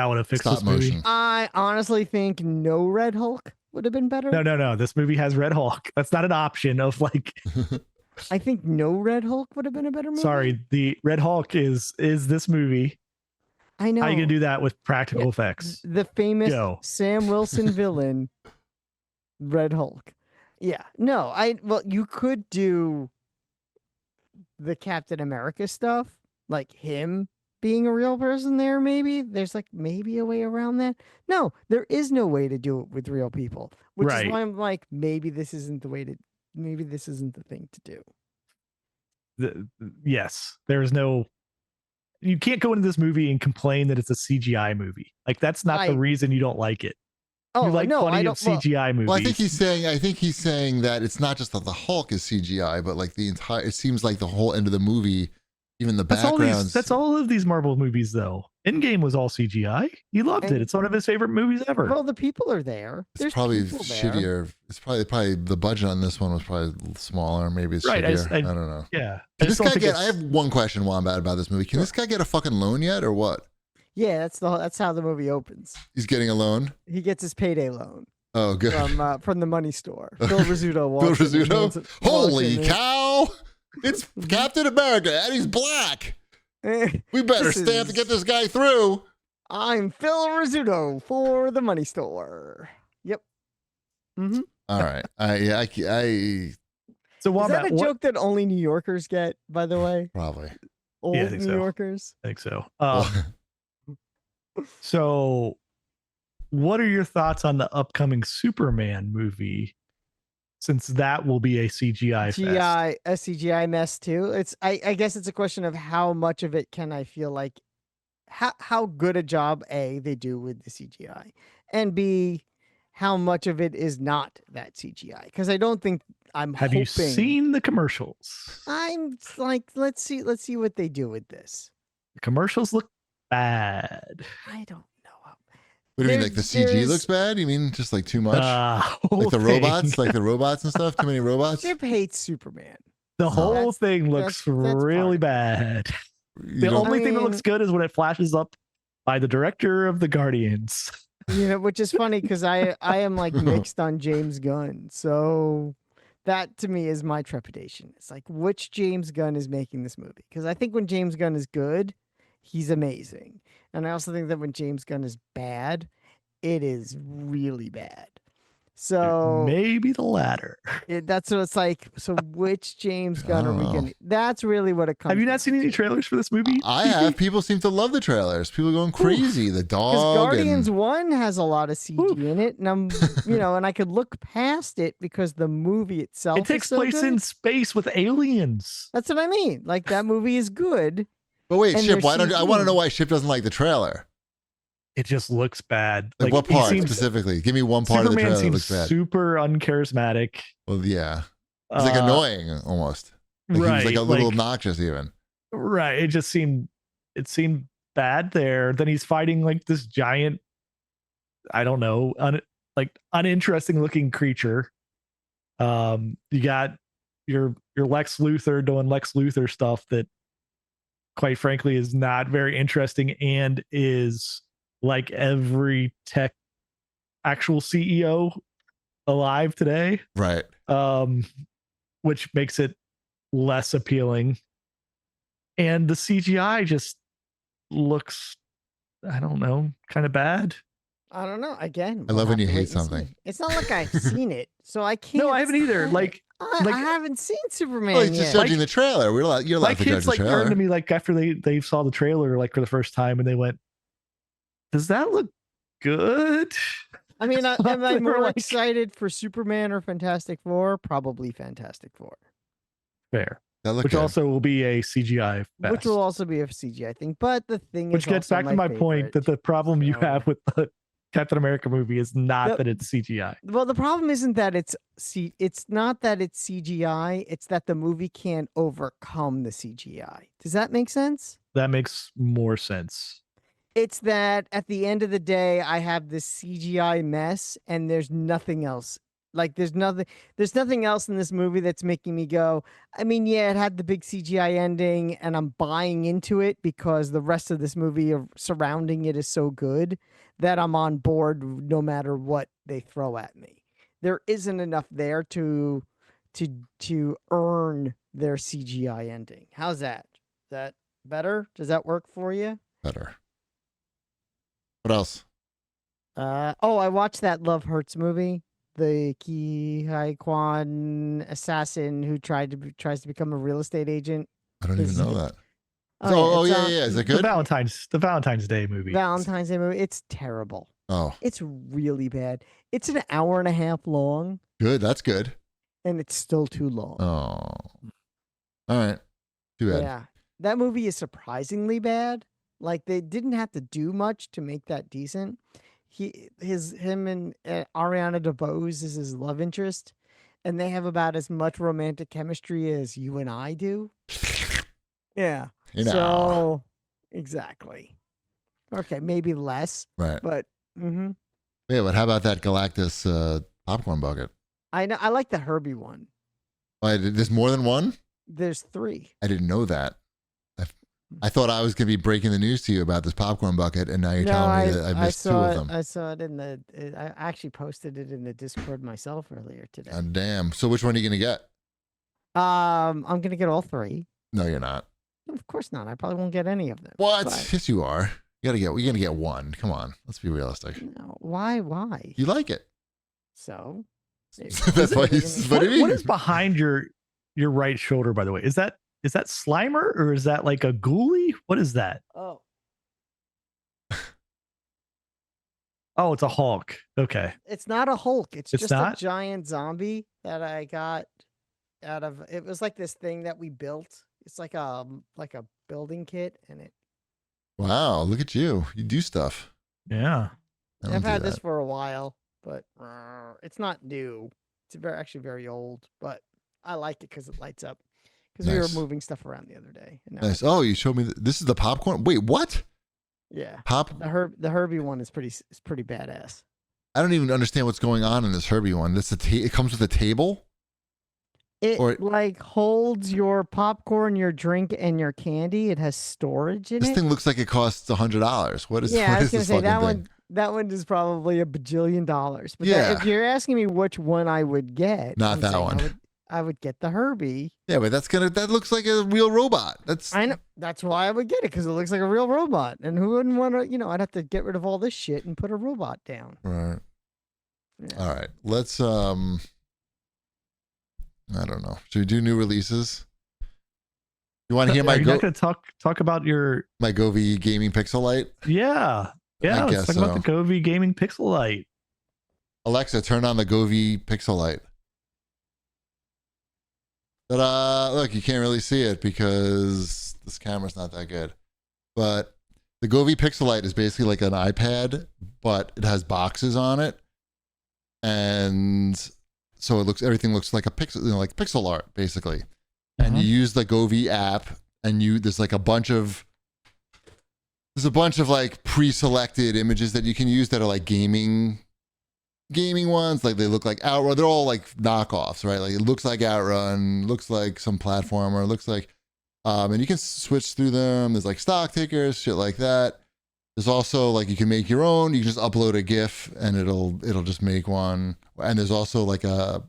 S3: would have fixed this movie?
S2: I honestly think no Red Hulk would have been better.
S3: No. This movie has Red Hulk. That's not an option of like.
S2: I think no Red Hulk would have been a better movie.
S3: Sorry, the Red Hulk is this movie.
S2: I know.
S3: How are you gonna do that with practical effects?
S2: The famous Sam Wilson villain, Red Hulk. Yeah. No, you could do the Captain America stuff, like him being a real person there, maybe. There's like maybe a way around that. No, there is no way to do it with real people. Which is why I'm like, maybe this isn't the thing to do.
S3: Yes. There is no. You can't go into this movie and complain that it's a CGI movie. Like that's not the reason you don't like it.
S2: Oh,
S3: you like
S2: no,
S3: plenty of CGI movies.
S1: Well, I think he's saying that it's not just that the Hulk is CGI, but like the entire. It seems like the whole end of the movie, even the backgrounds.
S3: That's all of these Marvel movies, though. Endgame was all CGI. He loved it. It's one of his favorite movies ever.
S2: Well, the people are there.
S1: It's probably shittier. It's probably the budget on this one was probably a little smaller. Maybe it's shittier. I don't know.
S3: Yeah.
S1: Can this guy get? I have one question, Wombat, about this movie. Can this guy get a fucking loan yet, or what?
S2: Yeah, that's how the movie opens.
S1: He's getting a loan.
S2: He gets his payday loan.
S1: Oh, good.
S2: From the money store. Phil Rizzuto.
S1: Phil Rizzuto. Holy cow! It's Captain America, and he's black. We better stamp to get this guy through.
S2: I'm Phil Rizzuto for the money store. Yep. Mm-hmm.
S1: All right.
S2: So Wombat, is that a joke that only New Yorkers get, by the way?
S1: Probably.
S2: Old New Yorkers?
S3: I think so. So what are your thoughts on the upcoming Superman movie? Since that will be a CGI fest.
S2: A CGI mess too. I guess it's a question of how much of it can I feel like how good a job A they do with the CGI, and B how much of it is not that CGI. Because I don't think
S3: Have you seen the commercials?
S2: I'm like, let's see what they do with this.
S3: The commercials look bad.
S2: I don't know.
S1: What do you mean, like the CG looks bad? You mean just like too much? Like the robots? Like the robots and stuff? Too many robots?
S2: Chip hates Superman.
S3: The whole thing looks really bad. The only thing that looks good is when it flashes up by the director of the Guardians.
S2: You know, which is funny because I am like mixed on James Gunn. So that to me is my trepidation. It's like, which James Gunn is making this movie? Because I think when James Gunn is good, he's amazing. And I also think that when James Gunn is bad, it is really bad. So
S3: maybe the latter.
S2: That's what it's like. So which James Gunn are we getting? That's really what it comes.
S3: Have you not seen any trailers for this movie?
S1: I have. People seem to love the trailers. People are going crazy. The dog.
S2: Because Guardians 1 has a lot of CG in it, and I'm, and I could look past it because the movie itself.
S3: It takes place in space with aliens.
S2: That's what I mean. Like that movie is good.
S1: But wait, Ship, I want to know why Ship doesn't like the trailer.
S3: It just looks bad.
S1: Like what part specifically? Give me one part
S3: Superman
S1: of the trailer that looks bad.
S3: Super uncharismatic.
S1: Well, yeah. It's like annoying almost. Like
S3: right.
S1: He was like a little obnoxious even.
S3: Right. It seemed bad there. Then he's fighting like this giant, I don't know, uninteresting looking creature. You got your Lex Luthor doing Lex Luthor stuff that quite frankly is not very interesting and is like every tech actual CEO alive today.
S1: Right.
S3: Which makes it less appealing. And the CGI just looks, I don't know, kind of bad.
S2: I don't know. Again,
S1: I love when you hate something.
S2: It's not like I've seen it, so I can't.
S3: No, I haven't either.
S2: I haven't seen Superman.
S1: Well, he's just judging the trailer. You're allowed to judge the trailer.
S3: My kids turned to me like after they saw the trailer like for the first time, and they went, "Does that look good?"
S2: I mean, am I more excited for Superman or Fantastic Four? Probably Fantastic Four.
S3: Fair. Which also will be a CGI fest.
S2: Which will also be a CGI thing. But the thing
S3: Which gets back to my point that the problem you have with the Captain America movie is not that it's CGI.
S2: Well, the problem isn't that it's not that it's CGI, it's that the movie can't overcome the CGI. Does that make sense?
S3: That makes more sense.
S2: It's that at the end of the day, I have this CGI mess and there's nothing else. Like there's nothing else in this movie that's making me go, I mean, yeah, it had the big CGI ending and I'm buying into it because the rest of this movie surrounding it is so good that I'm on board no matter what they throw at me. There isn't enough there to earn their CGI ending. How's that? Is that better? Does that work for you?
S1: Better. What else?
S2: I watched that Love Hurts movie. The Ki Hai Kwan assassin who tries to become a real estate agent.
S1: I don't even know that.
S2: Yeah.
S1: Is it good?
S3: The Valentine's Day movie.
S2: Valentine's Day movie. It's terrible.
S1: Oh.
S2: It's really bad. It's an hour and a half long.
S1: Good. That's good.
S2: And it's still too long.
S1: Oh. All right. Too bad.
S2: Yeah. That movie is surprisingly bad. Like they didn't have to do much to make that decent. Him and Ariana DeBose is his love interest, and they have about as much romantic chemistry as you and I do. Yeah. So exactly. Okay, maybe less,
S1: Right.
S2: but
S1: Yeah, but how about that Galactus popcorn bucket?
S2: I know I like the Herbie one.
S1: There's more than one?
S2: There's 3.
S1: I didn't know that. I thought I was going to be breaking the news to you about this popcorn bucket, and now you're telling me that I missed 2 of them.
S2: I saw it in the. I actually posted it in the Discord myself earlier today.
S1: Damn. So which one are you going to get?
S2: I'm gonna get all 3.
S1: No, you're not.
S2: Of course not. I probably won't get any of them.
S1: What?
S2: But,
S1: Yes, you are. You're gonna get one. Come on, let's be realistic.
S2: no, why?
S1: You like it.
S2: So.
S1: That's why he's. What
S3: is behind your right shoulder, by the way? Is that Slimer or is that like a ghoulie? What is that?
S2: Oh.
S3: Oh, it's a Hulk. Okay.
S2: It's not a Hulk. It's just
S3: not?
S2: a giant zombie that I got out of. It was like this thing that we built. It's like a building kit, and it.
S1: Wow, look at you. You do stuff.
S3: Yeah.
S2: I've had this for a while, but it's not new. It's actually very old, but I like it because it lights up. Because we were moving stuff around the other day.
S1: Nice. Oh, you showed me. This is the popcorn. Wait, what?
S2: Yeah.
S1: The
S2: Herbie one is pretty badass.
S1: I don't even understand what's going on in this Herbie one. It comes with a table.
S2: It like holds your popcorn, your drink, and your candy. It has storage in it.
S1: This thing looks like it costs $100. What is?
S2: Yeah,
S1: what
S2: I was
S1: is
S2: gonna
S1: this
S2: say that
S1: thing?
S2: one. That one is probably $1 bajillion. But
S1: Yeah.
S2: if you're asking me which one I would get,
S1: Not that one.
S2: I would get the Herbie.
S1: Yeah, but that looks like a real robot.
S2: I know. That's why I would get it, because it looks like a real robot. And who wouldn't want to? I'd have to get rid of all this shit and put a robot down.
S1: Right.
S2: Yeah.
S1: All right. Let's I don't know. Should we do new releases? You want to hear my?
S3: You're not going to talk about your
S1: my Govee gaming pixel light?
S3: Yeah. Let's talk about the Govee gaming pixel light.
S1: Alexa, turn on the Govee pixel light. But look, you can't really see it because this camera's not that good. But the Govee pixel light is basically like an iPad, but it has boxes on it, and so everything looks like a pixel, like pixel art basically. And you use the Govee app, and there's a bunch of like pre-selected images that you can use that are like gaming ones. Like they look like Outrun. They're all like knockoffs, right? Like it looks like Outrun, looks like some platformer, looks like, and you can switch through them. There's like stock tickers, shit like that. There's also like you can make your own. You can just upload a GIF and it'll just make one. And there's also like a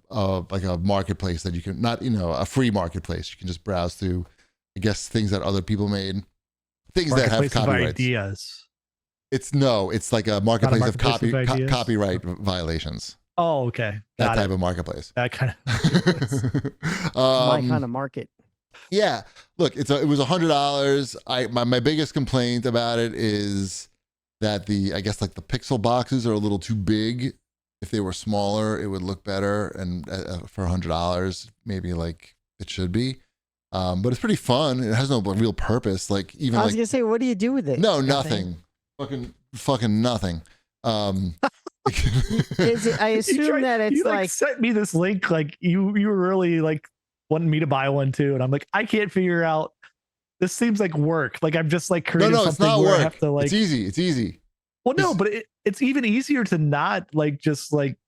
S1: marketplace that you can a free marketplace. You can just browse through, I guess, things that other people made, things that have copyrights.
S3: Ideas.
S1: It's like a marketplace of copyright violations.
S3: Oh, okay.
S1: That type of marketplace.
S3: That kind of
S2: my kind of market.
S1: Yeah. Look, it was $100. My biggest complaint about it is that I guess like the pixel boxes are a little too big. If they were smaller, it would look better. And for $100, maybe like it should be. But it's pretty fun. It has no real purpose. Like even
S2: I was gonna say, what do you do with it?
S1: No, nothing. Fucking nothing.
S2: Is it, I assume that it's
S3: you like sent me this link. Like you were really like wanting me to buy one too, and I'm like, I can't figure out. This seems like work. Like I'm just like creating something
S1: it's not
S2: where
S1: work.
S2: I have to like.
S1: It's easy.
S3: Well, no, but it's even easier to not like just like.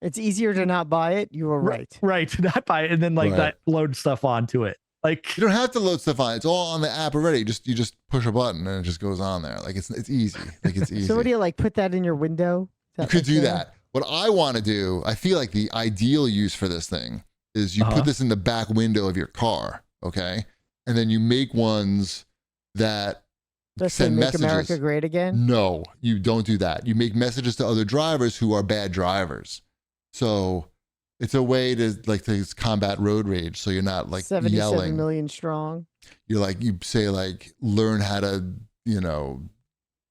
S2: It's easier to not buy it. You were right.
S3: Right, to not buy it and then like not load stuff onto it. Like
S1: you don't have to load stuff on. It's all on the app already. You just push a button and it just goes on there. Like it's easy. Like it's easy.
S2: So what do you like? Put that in your window?
S1: You could do that. What I want to do, I feel like the ideal use for this thing is you put this in the back window of your car, okay, and then you make ones that send
S2: make
S1: messages.
S2: America great again?
S1: No, you don't do that. You make messages to other drivers who are bad drivers. So it's a way to combat road rage. So you're not like
S2: 77
S1: yelling.
S2: million strong.
S1: You're like, you say like, learn how to,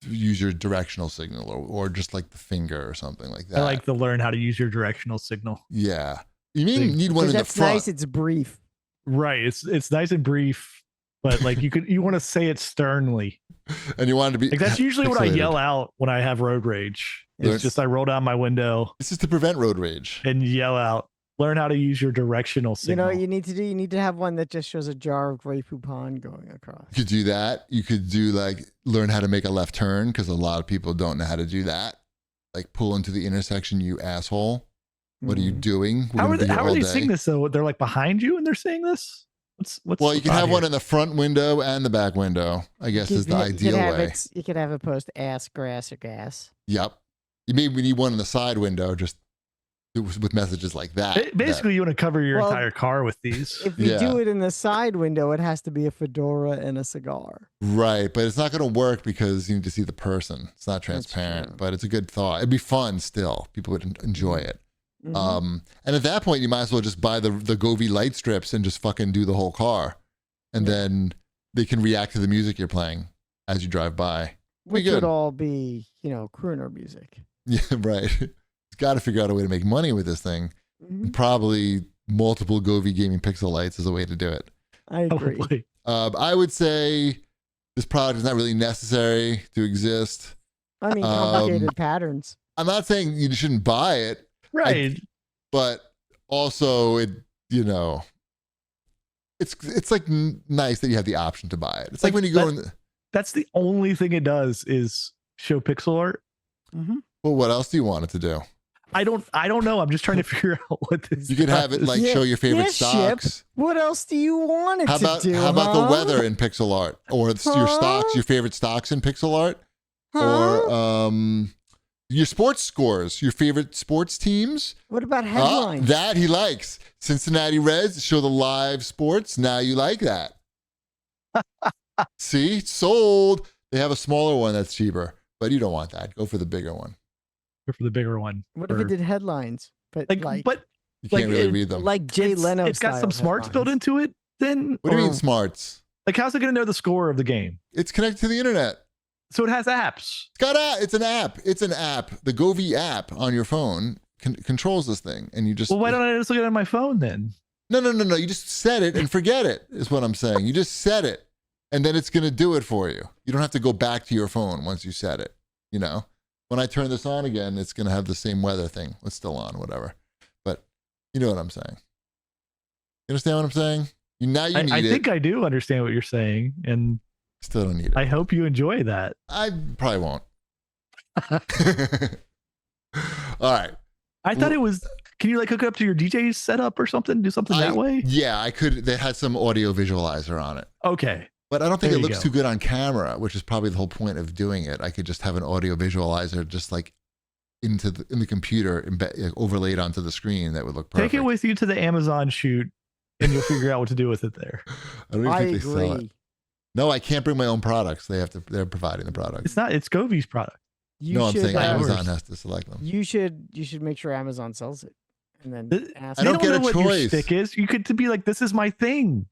S1: use your directional signal or just like the finger or something like that.
S3: I like to learn how to use your directional signal.
S1: Yeah. You need one in the front.
S2: That's nice. It's brief.
S3: Right. It's nice and brief, but like you want to say it sternly.
S1: And you want it to be
S3: like, that's usually what I
S1: pixelated.
S3: yell out when I have road rage. It's just I roll down my window.
S1: This is to prevent road rage.
S3: And yell out, learn how to use your directional
S2: You
S3: signal.
S2: know what you need to do? You need to have one that just shows a jar of Grey Poupon going across.
S1: You could do that. You could do like learn how to make a left turn because a lot of people don't know how to do that. Like pull into the intersection, you asshole. What are you doing?
S3: How are they seeing this though? They're like behind you and they're saying this? What's
S1: well, you can have one in the front window and the back window, I guess is the ideal way.
S2: You could have it post ass, grass, or gas.
S1: Yep. You maybe need one in the side window just with messages like that.
S3: Basically, you want to cover your entire car with these.
S2: If you do it in the side window, it has to be a fedora and a cigar.
S1: Right, but it's not going to work because you need to see the person. It's not transparent, but it's a good thought. It'd be fun still. People would enjoy it. And at that point, you might as well just buy the Govee light strips and just fucking do the whole car. And then they can react to the music you're playing as you drive by.
S2: Which would all be, crooner music.
S1: Yeah, right. It's got to figure out a way to make money with this thing. And probably multiple Govee gaming pixel lights is a way to do it.
S2: I agree.
S1: I would say this product is not really necessary to exist.
S2: I mean, complicated patterns.
S1: I'm not saying you shouldn't buy it.
S3: Right.
S1: But also it's like nice that you have the option to buy it. It's like when you go in.
S3: That's the only thing it does is show pixel art.
S1: Well, what else do you want it to do?
S3: I don't know. I'm just trying to figure out what this.
S1: You could have it like show your favorite stocks.
S2: What else do you want it to do?
S1: How about the weather in pixel art, or your stocks, your favorite stocks in pixel art, or your sports scores, your favorite sports teams?
S2: What about headlines?
S1: That he likes. Cincinnati Reds show the live sports. Now you like that. See, sold. They have a smaller one that's cheaper, but you don't want that. Go for the bigger one.
S3: Go for the bigger one.
S2: What if it did headlines? But
S1: you can't really read them.
S2: Like Jay Leno.
S3: It's got some smarts built into it. Then
S1: what do you mean smarts?
S3: Like how's it going to know the score of the game?
S1: It's connected to the internet.
S3: So it has apps.
S1: It's an app. It's an app. The Govee app on your phone controls this thing, and you just.
S3: Well, why don't I just look at it on my phone then? No.
S1: You just set it and forget it. Is what I'm saying. You just set it, and then it's going to do it for you. You don't have to go back to your phone once you set it. When I turn this on again, it's going to have the same weather thing. It's still on, whatever. But you know what I'm saying. You understand what I'm saying? I
S3: think I do understand what you're saying, and
S1: still don't need it.
S3: I hope you enjoy that.
S1: I probably won't. All right.
S3: I thought it was. Can you like hook it up to your DJ setup or something? Do something that way?
S1: Yeah, I could. They had some audio visualizer on it.
S3: Okay.
S1: But I don't think it looks too good on camera, which is probably the whole point of doing it. I could just have an audio visualizer just like in the computer overlaid onto the screen. That would look perfect.
S3: Take it with you to the Amazon shoot and you'll figure out what to do with it there.
S1: I don't even think they sell it. No, I can't bring my own products. They're providing the product.
S3: It's Govee's product.
S1: I'm saying Amazon has to select them.
S2: You should make sure Amazon sells it. And then
S1: I don't get a choice.
S3: What your stick is. You could be like, this is my thing.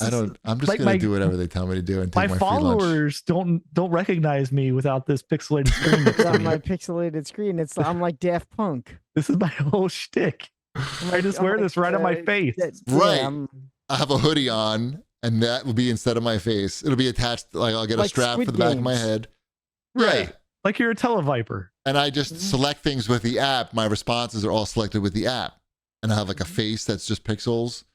S1: I'm just gonna do whatever they tell me to do and take my
S3: followers don't recognize me without this pixelated screen.
S2: It's on my pixelated screen. I'm like Daft Punk.
S3: This is my whole shtick. I just wear this right on my face.
S1: Right. I have a hoodie on, and that will be instead of my face. It'll be attached. Like I'll get a strap for the back of my head.
S3: Right. Like you're a televiper.
S1: And I just select things with the app. My responses are all selected with the app, and I have like a face that's just pixels.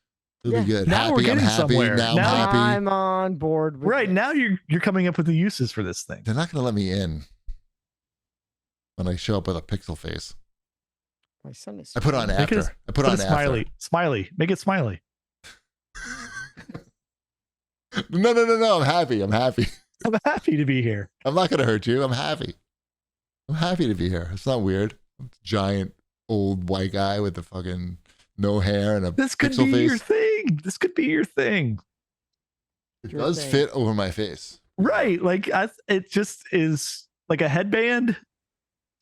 S1: It'll be good.
S3: Now we're getting somewhere.
S1: Now I'm happy.
S2: I'm on board with
S3: right now you're coming up with the uses for this thing.
S1: They're not going to let me in when I show up with a pixel face.
S2: My son is.
S1: I put on after. I put on
S3: smiley. Smiley. Make it smiley.
S1: No. I'm happy. I'm happy
S3: to be here.
S1: I'm not going to hurt you. I'm happy. I'm happy to be here. It's not weird. I'm a giant old white guy with the fucking no hair and a
S3: this could
S1: pixel
S3: be
S1: face.
S3: Your thing. This could be your thing.
S1: It does fit over my face.
S3: Right. Like it just is like a headband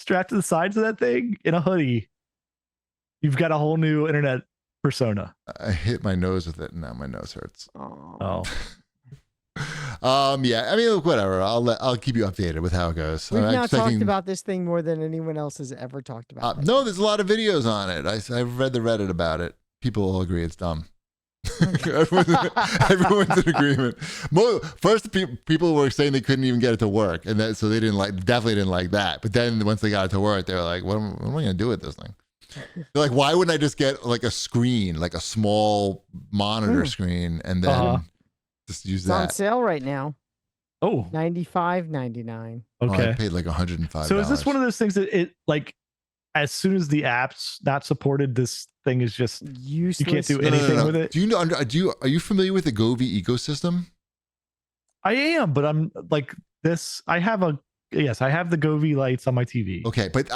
S3: strapped to the sides of that thing in a hoodie. You've got a whole new internet persona.
S1: I hit my nose with it and now my nose hurts.
S3: Oh.
S1: Yeah. I mean, look, whatever. I'll keep you updated with how it goes.
S2: We've now talked about this thing more than anyone else has ever talked about.
S1: No, there's a lot of videos on it. I've read the Reddit about it. People all agree it's dumb. Everyone's in agreement. First, people were saying they couldn't even get it to work, and so they definitely didn't like that. But then once they got it to work, they were like, "What am I going to do with this thing?" They're like, why wouldn't I just get like a screen, like a small monitor screen, and then just use
S2: It's on
S1: that?
S2: sale right now.
S3: Oh,
S2: $95.99.
S3: okay.
S1: Oh, I paid like $105.
S3: So is this one of those things that it like as soon as the app's not supported, this thing is just
S2: Useless.
S3: you can't do
S1: No,
S3: anything with it?
S1: Do you know? Are you familiar with the Govee ecosystem?
S3: I am, but I'm like this. I have the Govee lights on my TV.
S1: Okay, but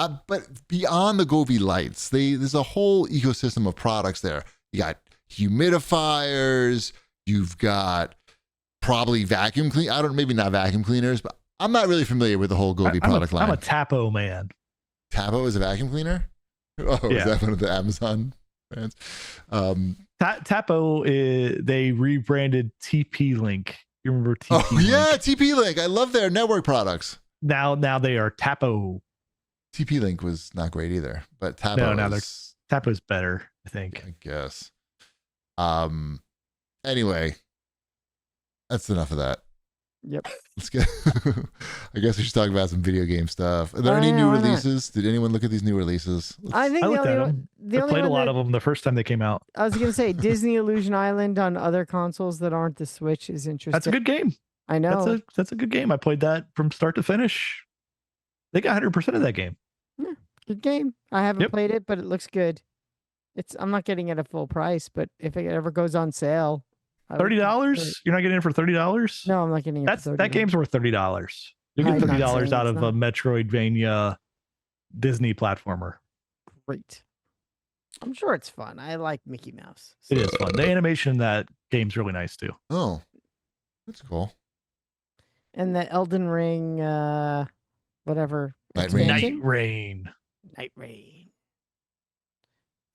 S1: beyond the Govee lights, there's a whole ecosystem of products there. You got humidifiers. You've got probably vacuum clean. Maybe not vacuum cleaners, but I'm not really familiar with the whole Govee product line.
S3: I'm a Tapo man.
S1: Tapo is a vacuum cleaner? Oh, yeah. Is that one of the Amazon brands?
S3: Tapo, they rebranded TP Link. You remember TP
S1: Oh,
S3: Link?
S1: yeah, TP Link. I love their network products.
S3: Now they are Tapo.
S1: TP Link was not great either, but Tapo
S3: Tapo's better, I think.
S1: I guess. Anyway, that's enough of that.
S2: Yep.
S1: Let's get. I guess we should talk about some video game stuff. Are there any new releases? Did anyone look at these new releases?
S2: I think
S3: I looked at them. I played a lot of them the first time they came out.
S2: I was gonna say Disney Illusion Island on other consoles that aren't the Switch is interesting.
S3: That's a good game.
S2: I know.
S3: That's a good game. I played that from start to finish. They got 100% of that game.
S2: Yeah, good game. I haven't played it, but it looks good. I'm not getting it at full price, but if it ever goes on sale,
S3: $30? You're not getting it for $30?
S2: No, I'm not getting it. For $30.
S3: That game's worth $30. You get $30 out of a Metroidvania Disney platformer.
S2: Great. I'm sure it's fun. I like Mickey Mouse.
S3: So. It is fun. The animation in that game's really nice too.
S1: Oh, that's cool.
S2: And the Elden Ring, whatever.
S1: Night
S3: Rain.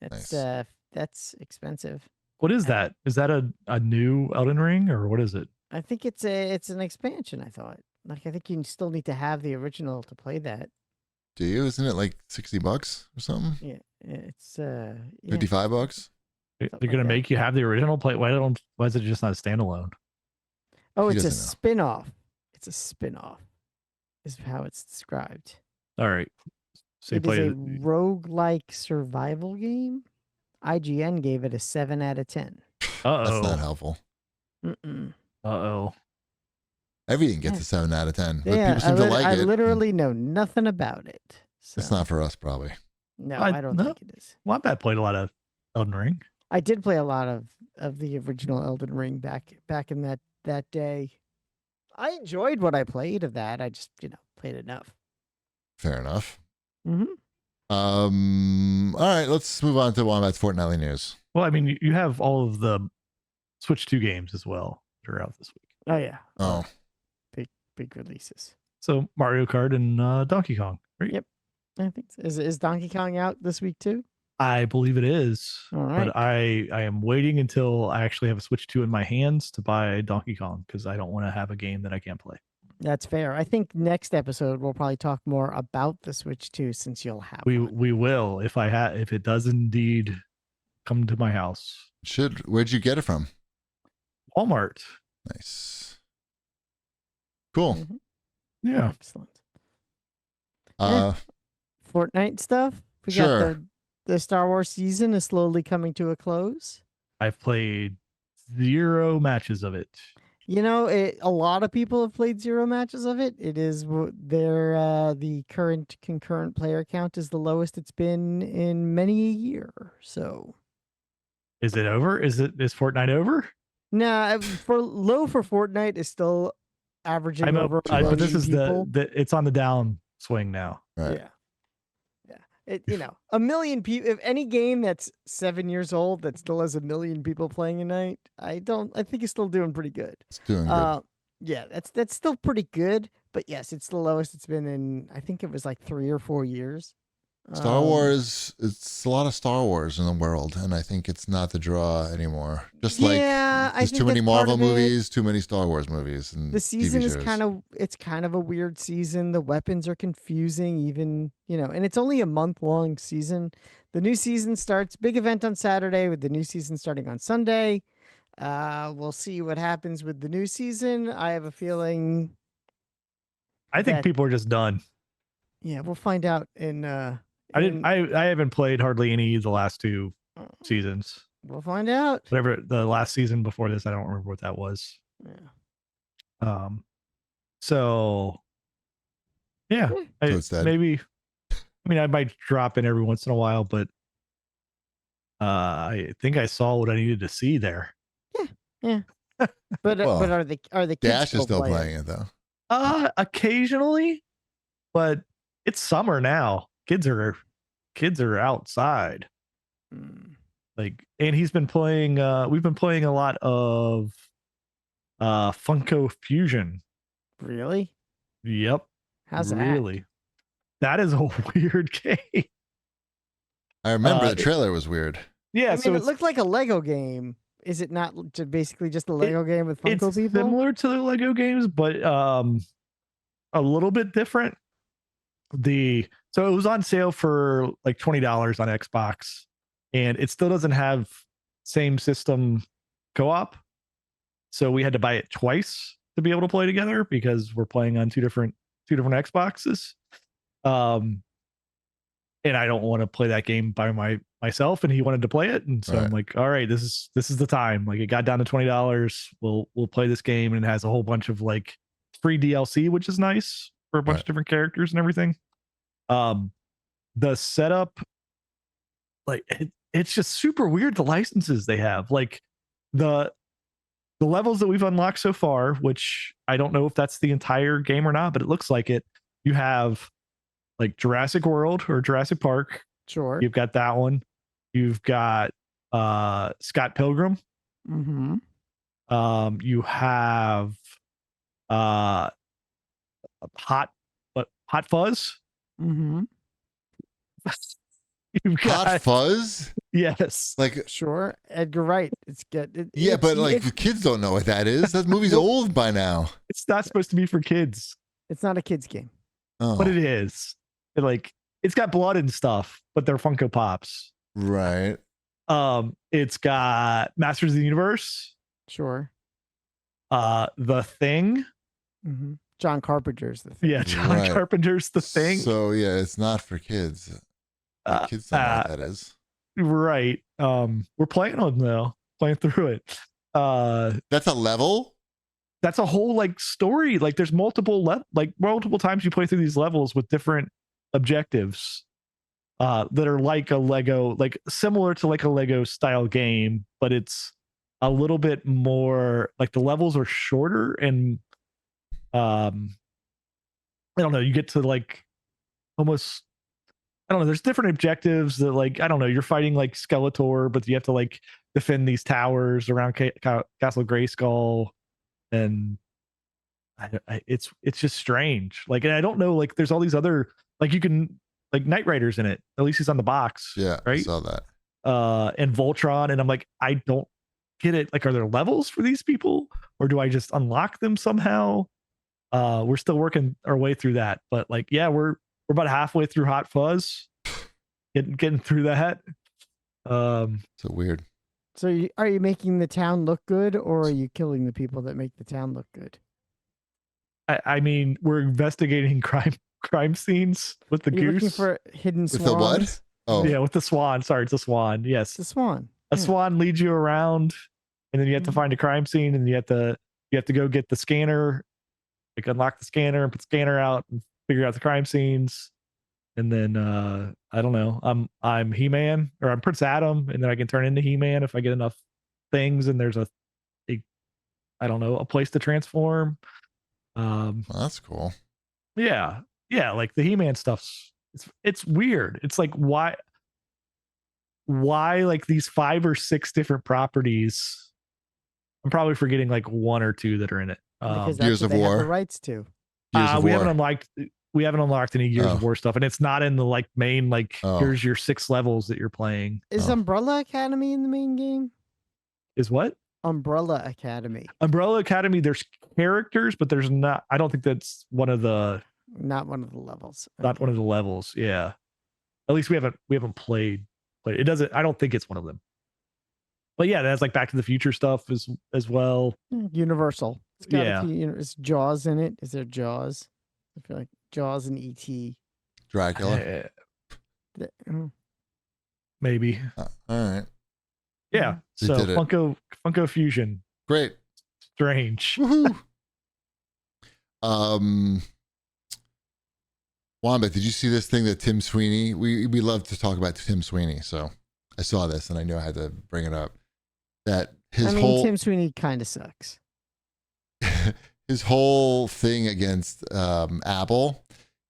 S2: That's expensive.
S3: What is that? Is that a new Elden Ring or what is it?
S2: I think it's an expansion. I thought. I think you still need to have the original to play that.
S1: Do you? Isn't it like $60 or something?
S2: Yeah, it's
S1: $55.
S3: They're gonna make you have the original play. Why is it just not a standalone?
S2: Oh, it's a spin-off. It's a spin-off. Is how it's described.
S3: All right. So
S2: it is a roguelike survival game. IGN gave it a 7 out of 10.
S1: That's not helpful. Everything gets a 7 out of 10. But people seem to like it.
S2: I literally know nothing about it. So.
S1: It's not for us, probably.
S2: No, I don't think it is.
S3: Well, I played a lot of Elden Ring.
S2: I did play a lot of the original Elden Ring back in that day. I enjoyed what I played of that. I just, played enough.
S1: Fair enough.
S2: Mm-hmm.
S1: All right, let's move on to Wombat's Fortnite news.
S3: Well, I mean, you have all of the Switch 2 games as well that are out this week.
S2: Oh yeah.
S1: Oh.
S2: Big releases.
S3: So Mario Kart and Donkey Kong, right?
S2: Yep. I think so. Is Donkey Kong out this week too?
S3: I believe it is.
S2: All right.
S3: But I am waiting until I actually have a Switch 2 in my hands to buy Donkey Kong because I don't want to have a game that I can't play.
S2: That's fair. I think next episode we'll probably talk more about the Switch 2 since you'll have one.
S3: We will if it does indeed come to my house.
S1: Where'd you get it from?
S3: Walmart.
S1: Nice. Cool.
S2: Mm-hmm.
S3: Yeah.
S2: Excellent. Fortnite stuff. We got the Star Wars season is slowly coming to a close.
S3: I've played 0 matches of it.
S2: A lot of people have played 0 matches of it. It is the current concurrent player count is the lowest it's been in many a year. So,
S3: is it over? Is Fortnite over?
S2: Nah, for Fortnite is still averaging over.
S3: But this is it's on the down swing now.
S1: Right.
S2: Yeah. A million people. If any game that's 7 years old that still has 1 million people playing a night, I think it's still doing pretty good.
S1: It's doing good.
S2: Yeah, that's still pretty good. But yes, it's the lowest it's been in. I think it was like 3 or 4 years.
S1: Star Wars. It's a lot of Star Wars in the world, and I think it's not the draw anymore. Just there's too many Marvel movies, too many Star Wars movies, and
S2: the season
S1: TV
S2: is
S1: shows.
S2: kind of a weird season. The weapons are confusing, even and it's only a month-long season. The new season starts big event on Saturday with the new season starting on Sunday. We'll see what happens with the new season. I have a feeling.
S3: I think people are just done.
S2: Yeah, we'll find out in
S3: I haven't played hardly any of the last 2 seasons.
S2: We'll find out.
S3: Whatever the last season before this, I don't remember what that was.
S2: Yeah.
S3: So yeah, maybe. I mean, I might drop in every once in a while, but I think I saw what I needed to see there.
S2: Yeah. But are the kids
S1: Dash is still playing it though?
S3: Occasionally, but it's summer now. Kids are outside. Like, and he's been playing. We've been playing a lot of Funko Fusion.
S2: Really?
S3: Yep.
S2: How's that?
S3: Really? That is a weird game.
S1: I remember the trailer was weird.
S2: Yeah, so it looked like a Lego game. Is it not basically just a Lego game with Funko people?
S3: It's similar to the Lego games, but a little bit different. So it was on sale for like $20 on Xbox, and it still doesn't have same system co-op. So we had to buy it twice to be able to play together because we're playing on two different Xboxes. And I don't want to play that game by myself, and he wanted to play it, and so I'm like, all right, this is the time. Like, it got down to $20. We'll play this game, and it has a whole bunch of like free DLC, which is nice for a bunch of different characters and everything. The setup, like it's just super weird. The licenses they have, like the levels that we've unlocked so far, which I don't know if that's the entire game or not, but it looks like it. You have like Jurassic World or Jurassic Park.
S2: Sure.
S3: You've got that one. You've got Scott Pilgrim.
S2: Mm-hmm.
S3: You have Hot Fuzz.
S2: Mm-hmm.
S3: You've got
S1: Hot Fuzz?
S3: Yes.
S2: Like, sure. Edgar Wright.
S1: But like the kids don't know what that is. That movie's old by now.
S3: It's not supposed to be for kids.
S2: It's not a kid's game.
S1: Oh.
S3: But it is. It's got blood and stuff, but they're Funko Pops.
S1: Right.
S3: It's got Masters of the Universe.
S2: Sure.
S3: The Thing.
S2: Mm-hmm. John Carpenter's The Thing.
S3: Yeah, John Carpenter's The Thing.
S1: So yeah, it's not for kids. Kids don't know what that is.
S3: Right. We're playing on though. Playing through it.
S1: That's a level?
S3: That's a whole like story. Like there's multiple times you play through these levels with different objectives that are like a Lego, like similar to like a Lego style game, but it's a little bit more like the levels are shorter and I don't know, you get to like almost, I don't know, there's different objectives that like, I don't know, you're fighting like Skeletor, but you have to like defend these towers around Castle Grayskull, and it's just strange. Like, and I don't know, like there's all these other, like you can, like Knight Rider's in it, at least he's on the box.
S1: Yeah,
S3: right?
S1: I saw that.
S3: And Voltron, and I'm like, I don't get it. Like, are there levels for these people, or do I just unlock them somehow? We're still working our way through that, but like, yeah, we're about halfway through Hot Fuzz, getting through that.
S1: So weird.
S2: So are you making the town look good, or are you killing the people that make the town look good?
S3: I mean, we're investigating crime scenes with the goose.
S2: Looking for hidden swans?
S1: With the what? Oh,
S3: yeah, with the swan. Sorry, it's a swan. Yes,
S2: the swan.
S3: A swan leads you around, and then you have to find a crime scene, and you have to go get the scanner, like unlock the scanner and put the scanner out and figure out the crime scenes. And then I don't know. I'm He-Man, or I'm Prince Adam, and then I can turn into He-Man if I get enough things, and there's a I don't know, a place to transform.
S1: Well, that's cool.
S3: Yeah, like the He-Man stuff's it's weird. It's like why like these 5 or 6 different properties. I'm probably forgetting like 1 or 2 that are in it.
S2: Because that's what they have the rights to.
S3: We haven't unlocked any Gears of War stuff, and it's not in the like main here's your 6 levels that you're playing.
S2: Is Umbrella Academy in the main game?
S3: Is what?
S2: Umbrella Academy.
S3: Umbrella Academy, there's characters, but there's not. I don't think that's one of the.
S2: Not one of the levels.
S3: Not one of the levels. Yeah. At least we haven't played. It doesn't. I don't think it's one of them. But yeah, that's like Back to the Future stuff as well.
S2: Universal. It's got it's Jaws in it. Is there Jaws? I feel like Jaws and E.T.
S1: Dracula.
S3: Maybe.
S1: All right.
S3: Yeah.
S1: They
S3: So
S1: did it.
S3: Funko Fusion.
S1: Great.
S3: Strange.
S1: Woohoo. Wamba, did you see this thing that Tim Sweeney? We love to talk about Tim Sweeney, so I saw this and I knew I had to bring it up. That
S2: Tim Sweeney kind of sucks.
S1: His whole thing against Apple,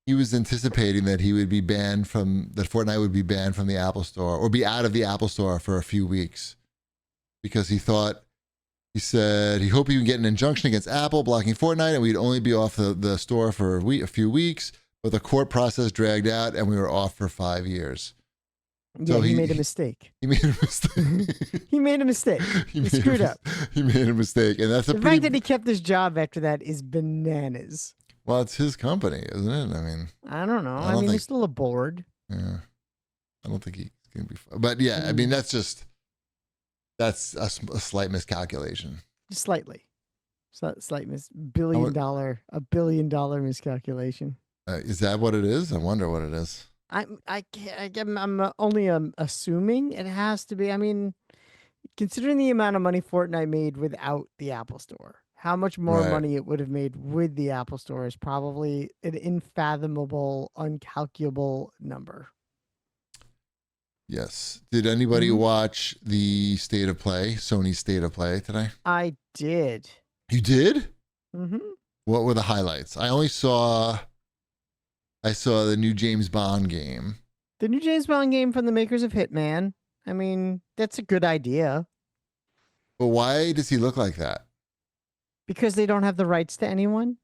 S1: he was anticipating that he would be banned from that Fortnite would be banned from the Apple Store or be out of the Apple Store for a few weeks because he said he hoped he would get an injunction against Apple blocking Fortnite and we'd only be off the store for a few weeks, but the court process dragged out and we were off for 5 years.
S2: Yeah, so he made a mistake.
S1: He made a mistake.
S2: He made a mistake. He screwed up.
S1: He made a mistake, and that's
S2: the fact that he kept his job after that is bananas.
S1: Well, it's his company, isn't it? I mean,
S2: I don't know. I mean, he's still a board.
S1: Yeah, I don't think he's gonna be. But yeah, I mean, that's a slight miscalculation.
S2: Slightly, billion dollar miscalculation.
S1: Is that what it is? I wonder what it is.
S2: I'm only assuming it has to be. I mean, considering the amount of money Fortnite made without the Apple Store, how much more money it would have made with the Apple Store is probably an unfathomable, uncalculable number.
S1: Yes. Did anybody watch the State of Play, Sony State of Play today?
S2: I did.
S1: You did?
S2: Mm-hmm.
S1: What were the highlights? I saw the new James Bond game.
S2: The new James Bond game from the makers of Hitman. I mean, that's a good idea.
S1: But why does he look like that?
S2: Because they don't have the rights to anyone.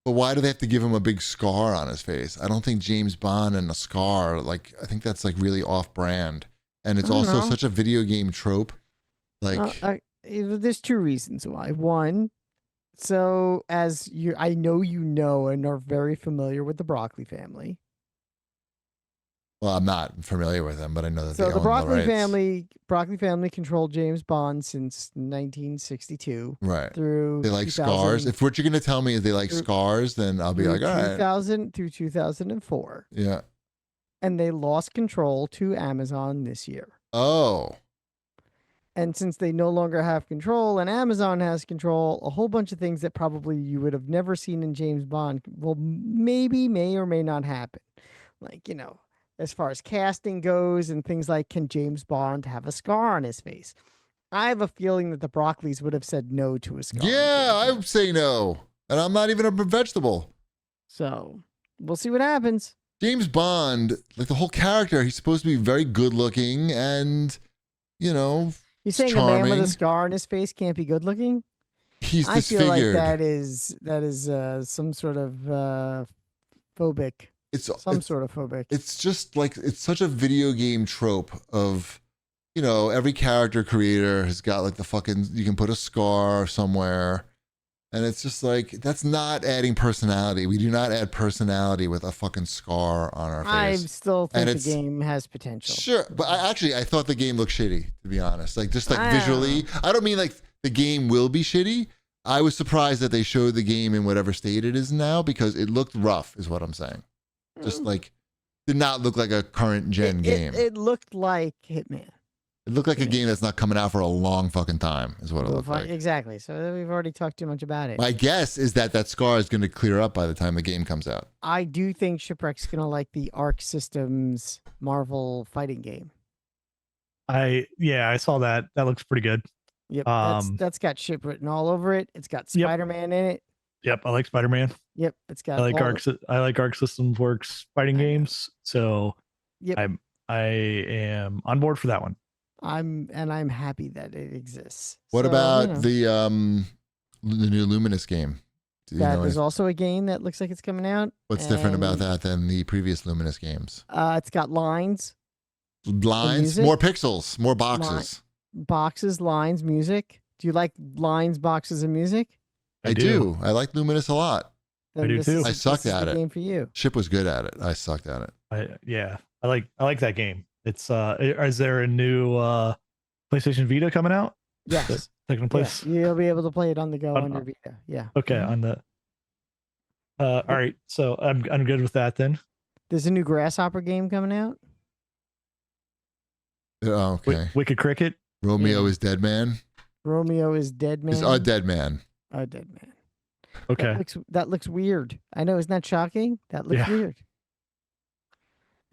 S1: But why do they have to give him a big scar on his face? I don't think James Bond and a scar, I think that's really off-brand. And it's also such a video game trope.
S2: There's two reasons why. One, so I know you know and are very familiar with the Broccoli family.
S1: Well, I'm not familiar with them, but I know that
S2: so
S1: they
S2: the
S1: own
S2: Broccoli
S1: the
S2: Broccoli family controlled James Bond since 1962.
S1: Right.
S2: Through
S1: they like scars. If what you're going to tell me is they like scars, then I'll be like, all right.
S2: 2000 through 2004.
S1: Yeah.
S2: And they lost control to Amazon this year.
S1: Oh. And
S2: since they no longer have control and Amazon has control, a whole bunch of things that probably you would have never seen in James Bond may or may not happen. As far as casting goes and things like, can James Bond have a scar on his face? I have a feeling that the Broccoli's would have said no to a scar.
S1: Yeah, I would say no. And I'm not even a vegetable.
S2: So we'll see what happens.
S1: James Bond, the whole character, he's supposed to be very good looking and,
S2: You're saying
S1: charming.
S2: A man with a scar on his face can't be good looking?
S1: He's
S2: disfigured. I feel like that is some sort of phobic. It's sort of phobic.
S1: It's just it's such a video game trope of, every character creator has got the fucking, you can put a scar somewhere. And it's just that's not adding personality. We do not add personality with a fucking scar on our face.
S2: I still think the game has potential.
S1: Sure. But I thought the game looked shitty, to be honest. Visually. I don't mean the game will be shitty. I was surprised that they showed the game in whatever state it is now because it looked rough, is what I'm saying. Just did not look like a current gen game.
S2: It looked like Hitman.
S1: It looked like a game that's not coming out for a long fucking time, is what it looked like.
S2: Exactly. So we've already talked too much about it.
S1: My guess is that scar is going to clear up by the time the game comes out.
S2: I do think Shipwreck's going to like the Arc Systems Marvel fighting game.
S3: I saw that. That looks pretty good.
S2: Yep. That's got ship written all over it. It's got Spider-Man in it.
S3: Yep, I like Spider-Man.
S2: Yep, it's got.
S3: I like Arc Systems Works fighting games, so
S2: yep.
S3: I am on board for that one.
S2: I'm happy that it exists.
S1: What about the new Luminous game?
S2: There's also a game that looks like it's coming out.
S1: What's different about that than the previous Luminous games?
S2: It's got lines,
S1: more pixels, more boxes,
S2: boxes, lines, music. Do you like lines, boxes, and music?
S1: I do. I like Luminous a lot.
S3: I do too.
S1: I sucked at it.
S2: Game for you.
S1: Ship was good at it. I sucked at it.
S3: I like that game. It's is there a new PlayStation Vita coming out?
S2: Yes.
S3: Taking place.
S2: Yeah, you'll be able to play it on the go on your Vita. Yeah.
S3: Okay, on the all right. So I'm good with that then.
S2: There's a new Grasshopper game coming out.
S1: Oh, okay.
S3: Wicked Cricket.
S1: Romeo
S2: Yeah.
S1: is Dead Man.
S2: Romeo is Dead Man.
S1: Is a Dead Man.
S2: A Dead Man.
S3: Okay.
S2: That looks weird. I know, isn't that shocking? That looks
S3: Yeah.
S2: weird.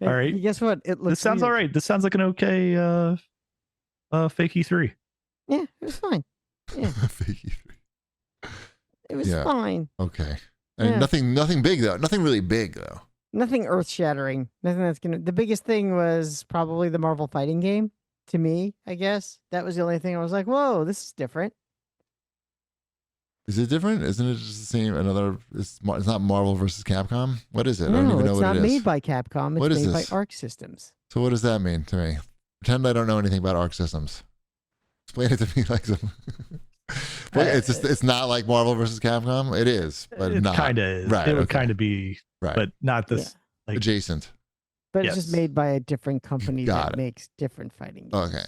S3: All right.
S2: Guess what? It looks.
S3: This sounds
S2: weird.
S3: all right. This sounds like an okay fake E3.
S2: Yeah, it was fine. Yeah, it was
S1: Yeah.
S2: fine.
S1: Okay. And
S2: Yeah.
S1: nothing big though. Nothing really big though.
S2: Nothing earth shattering. Nothing that's gonna. The biggest thing was probably the Marvel fighting game. To me, I guess that was the only thing I was like, "Whoa, this is different."
S1: Is it different? Isn't it just the same? It's not Marvel versus Capcom. What is it? I don't
S2: No,
S1: even know
S2: it's
S1: what
S2: not
S1: it is.
S2: made by Capcom. It's
S1: What is
S2: made by
S1: this?
S2: Arc Systems.
S1: So what does that mean to me? Pretend I don't know anything about Arc Systems. Explain it to me like some. It's not like Marvel versus Capcom. It is, but
S3: It
S1: not
S3: kind of is.
S1: Right,
S3: It would
S1: okay.
S3: kind of be,
S1: right.
S3: but not this. Like,
S1: Adjacent.
S2: But it's just
S3: Yes.
S2: made by a different company
S1: Got
S2: that
S1: it.
S2: makes different fighting games.
S1: Okay.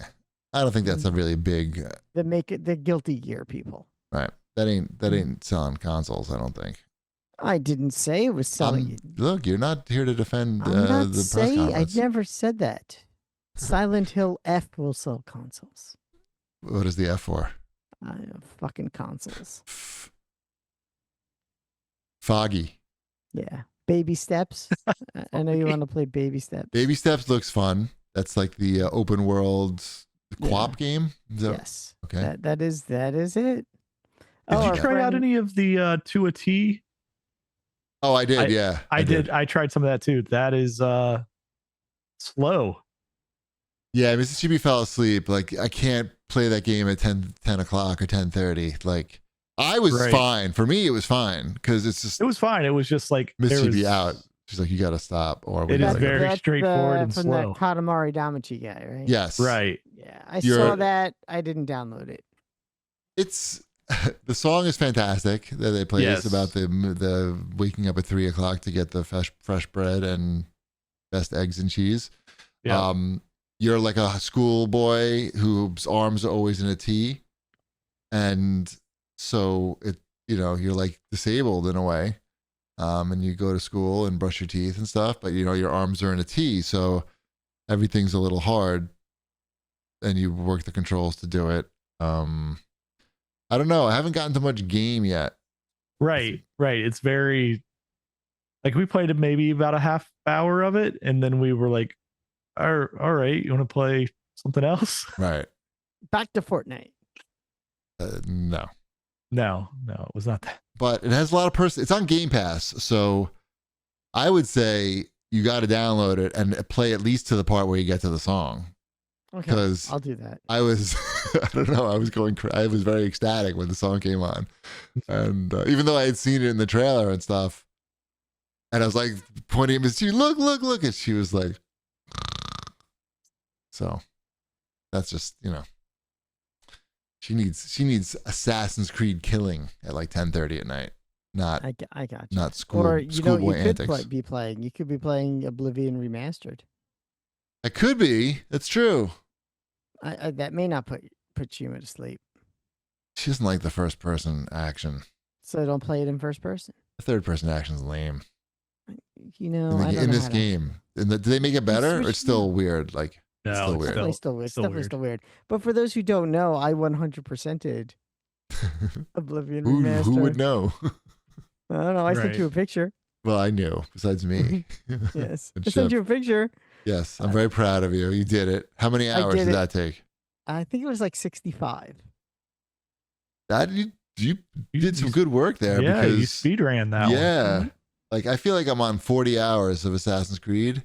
S1: I don't think that's a really big.
S2: That make it the Guilty Gear people.
S1: Right. That ain't selling consoles. I don't think.
S2: I didn't say it was selling.
S1: Look, you're not here to defend
S2: I'm not
S1: the press
S2: saying. I
S1: conference.
S2: never said that. Silent Hill F will sell consoles.
S1: What is the F for?
S2: Fucking consoles.
S1: Foggy.
S2: Yeah. Baby Steps. I know you want to play Baby Steps.
S1: Baby Steps looks fun. That's like the open world co-op
S2: Yeah.
S1: game. Is that-
S2: Yes.
S1: Okay.
S2: That is it.
S3: did
S2: Oh,
S3: you
S2: our
S3: try out
S2: friend-
S3: any of the to a T?
S1: Oh, I did. Yeah,
S3: I did. I tried some of that too. That is slow.
S1: Yeah, Mississippi fell asleep. Like I can't play that game at 10 o'clock or 10:30. Like I was
S3: Right.
S1: fine. For me, it was fine because it's just
S3: It was fine. It was just like
S1: Mississippi out. She's like, you got to stop. Or
S3: It is
S1: like,
S3: very
S2: That's
S3: straightforward and
S2: from
S3: slow.
S2: the Katamari Damacy guy, right?
S1: yes,
S3: right.
S2: Yeah, I
S1: You're-
S2: saw that. I didn't download it.
S1: It's the song is fantastic that they play.
S3: Yes.
S1: It's about the waking up at 3 o'clock to get the fresh bread and best eggs and cheese.
S3: Yeah.
S1: You're like a schoolboy whose arms are always in a T, and so you're like disabled in a way. And you go to school and brush your teeth and stuff, but your arms are in a T, so everything's a little hard, and you work the controls to do it. I don't know. I haven't gotten to much game yet.
S3: Right. It's very like we played maybe about a half hour of it, and then we were like, all right, you want to play something else?
S1: Right.
S2: Back to Fortnite.
S1: No.
S3: No, it was not that.
S1: But it has a lot of it's on Game Pass, so I would say you got to download it and play at least to the part where you get to the song.
S2: Okay,
S1: Because
S2: I'll do that.
S1: I was, I don't know, I was very ecstatic when the song came on. And even though I had seen it in the trailer and stuff, and I was like pointing at Miss G, look, and she was like, so that's just, she needs Assassin's Creed killing at like 10:30 at night, not
S2: I got you.
S1: not
S2: Or you
S1: schoolboy
S2: could
S1: antics.
S2: be playing. You could be playing Oblivion Remastered.
S1: I could be. That's true.
S2: I that may not put you to sleep.
S1: She doesn't like the first person action.
S2: So don't play it in first person.
S1: The third person action is lame.
S2: I
S1: In,
S2: don't know
S1: this
S2: how to-
S1: game, do they make it better? Or
S2: switch
S1: it's still
S2: it
S1: weird. Like
S3: No,
S1: it's still weird.
S2: Definitely still weird. It's
S3: still
S2: definitely
S3: weird.
S2: still weird. But for those who don't know, I 100%ed Oblivion
S1: who
S2: Remastered.
S1: would know?
S2: I don't know. I sent
S3: Right.
S2: you a picture.
S1: Well, I knew. Besides me.
S2: Yes,
S1: And
S2: I sent
S1: Shep.
S2: you a picture.
S1: Yes, I'm very proud of you. You did it. How many
S2: I
S1: hours
S2: did
S1: did
S2: it.
S1: that take?
S2: I think it was like 65.
S1: That you did some
S3: you-
S1: good work there.
S3: Yeah, you
S1: because,
S3: speed ran that one.
S1: yeah. Like I feel like I'm on 40 hours of Assassin's Creed,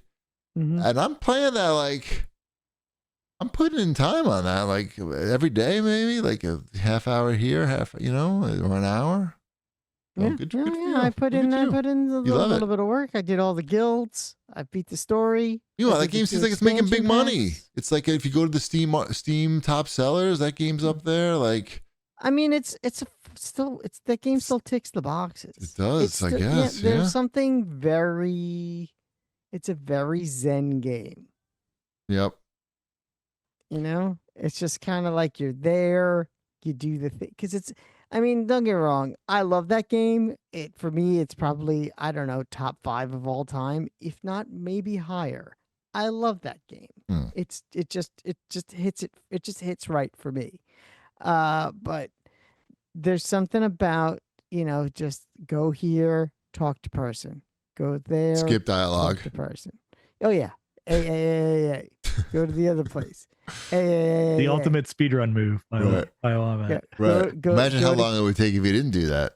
S2: Mhm.
S1: and I'm playing that like I'm putting in time on that like every day, maybe like a half hour here, or an hour. Oh,
S2: Yeah,
S1: good
S2: yeah,
S1: for
S2: yeah.
S1: you.
S2: I put
S1: Look
S2: in
S1: at
S2: a
S1: you.
S2: little,
S1: love it.
S2: little bit of work. I did all the guilds. I beat the story.
S1: You know,
S2: I
S1: that
S2: did the
S1: game
S2: two
S1: seems like it's making big
S2: expansion
S1: money.
S2: packs.
S1: It's like if you go to the Steam top sellers, that game's up there. Like
S2: I mean, that game still ticks the boxes.
S1: it does,
S2: It's
S1: I
S2: still-
S1: guess.
S2: there's
S1: Yeah.
S2: something very. It's a very zen game.
S1: Yep.
S2: It's just kind of like you're there. You do the thing because I mean, don't get me wrong. I love that game. For me, it's probably, I don't know, top 5 of all time, if not maybe higher. I love that game.
S1: Hmm.
S2: It just hits right for me. But there's something about, just go here, talk to person. Go there,
S1: Skip dialogue.
S2: talk to person. Oh yeah. Hey. Go to the other place. Hey.
S3: The ultimate speedrun move. I love it.
S1: Right.
S2: Go
S1: Imagine how
S2: to-
S1: long it would take if you didn't do that.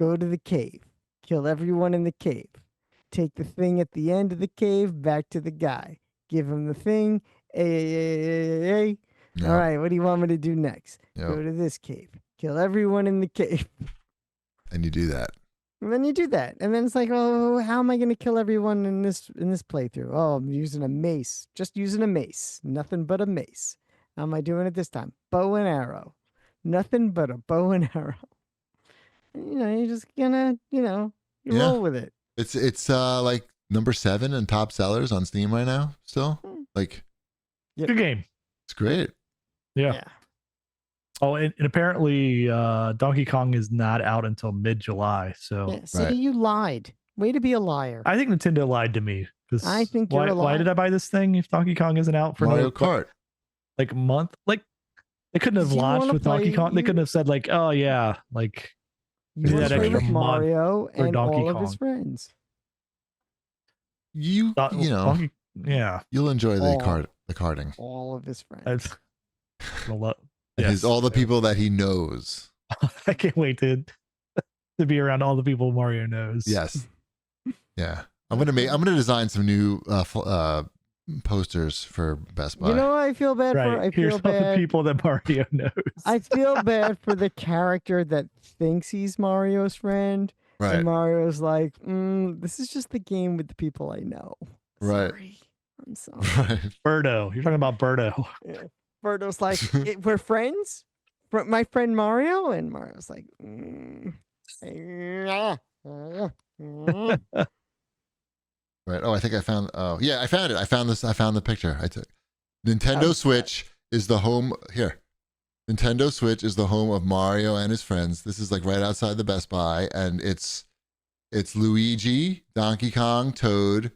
S2: Go to the cave. Kill everyone in the cave. Take the thing at the end of the cave back to the guy. Give him the thing. Hey.
S1: No.
S2: All right, what do you want me to do next?
S1: Yep.
S2: Go to this cave. Kill everyone in the cave.
S1: And you do that.
S2: And then you do that. And then it's like, oh, how am I going to kill everyone in this playthrough? Oh, I'm using a mace. Just using a mace. Nothing but a mace. How am I doing it this time? Bow and arrow. Nothing but a bow and arrow. And, you're just gonna, you roll with it.
S1: It's like number 7 in top sellers on Steam right now. Still, like,
S3: Good game.
S1: it's great.
S3: Yeah. Oh, and apparently Donkey Kong is not out until mid-July. So
S2: Yeah, see,
S1: Right.
S2: you lied. Way to be a liar.
S3: I think Nintendo lied to me. 'Cause
S2: I think you're a
S3: why
S2: liar.
S3: did I buy this thing if Donkey Kong isn't out for
S1: Mario
S3: another
S1: Kart.
S3: like a month? Like they couldn't have
S2: You
S3: launched
S2: wanna
S3: with Donkey
S2: play-
S3: Kong. They couldn't have said like, oh yeah, like
S2: You
S3: do
S2: want
S3: that
S2: to play
S3: extra
S2: with
S3: month
S2: Mario
S3: for
S2: and
S3: Donkey
S2: all of his
S3: Kong.
S2: friends.
S1: You
S3: Donkey, yeah.
S1: you'll enjoy the
S2: Oh.
S1: the karting.
S2: All of his friends.
S3: That's
S1: And
S3: yes.
S1: all the people that he knows.
S3: I can't wait to be around all the people Mario knows.
S1: Yes. Yeah. I'm gonna design some new posters for Best Buy.
S2: You know what I feel bad for?
S3: Right.
S2: I
S3: Here's
S2: feel
S3: all the
S2: bad.
S3: people that Mario knows.
S2: I feel bad for the character that thinks he's Mario's friend.
S1: right.
S2: And Mario's like, this is just the game with the people I know.
S1: Right.
S2: Sorry. I'm sorry.
S1: Right.
S3: Birdo. You're talking about Birdo.
S2: Birdo's like, we're friends? My friend Mario? And Mario's like,
S1: Right. Oh, I think I found. Oh, yeah, I found it. I found this. I found the picture I took. Nintendo Switch is the home here. Nintendo Switch is the home of Mario and his friends. This is like right outside the Best Buy, and it's Luigi, Donkey Kong, Toad,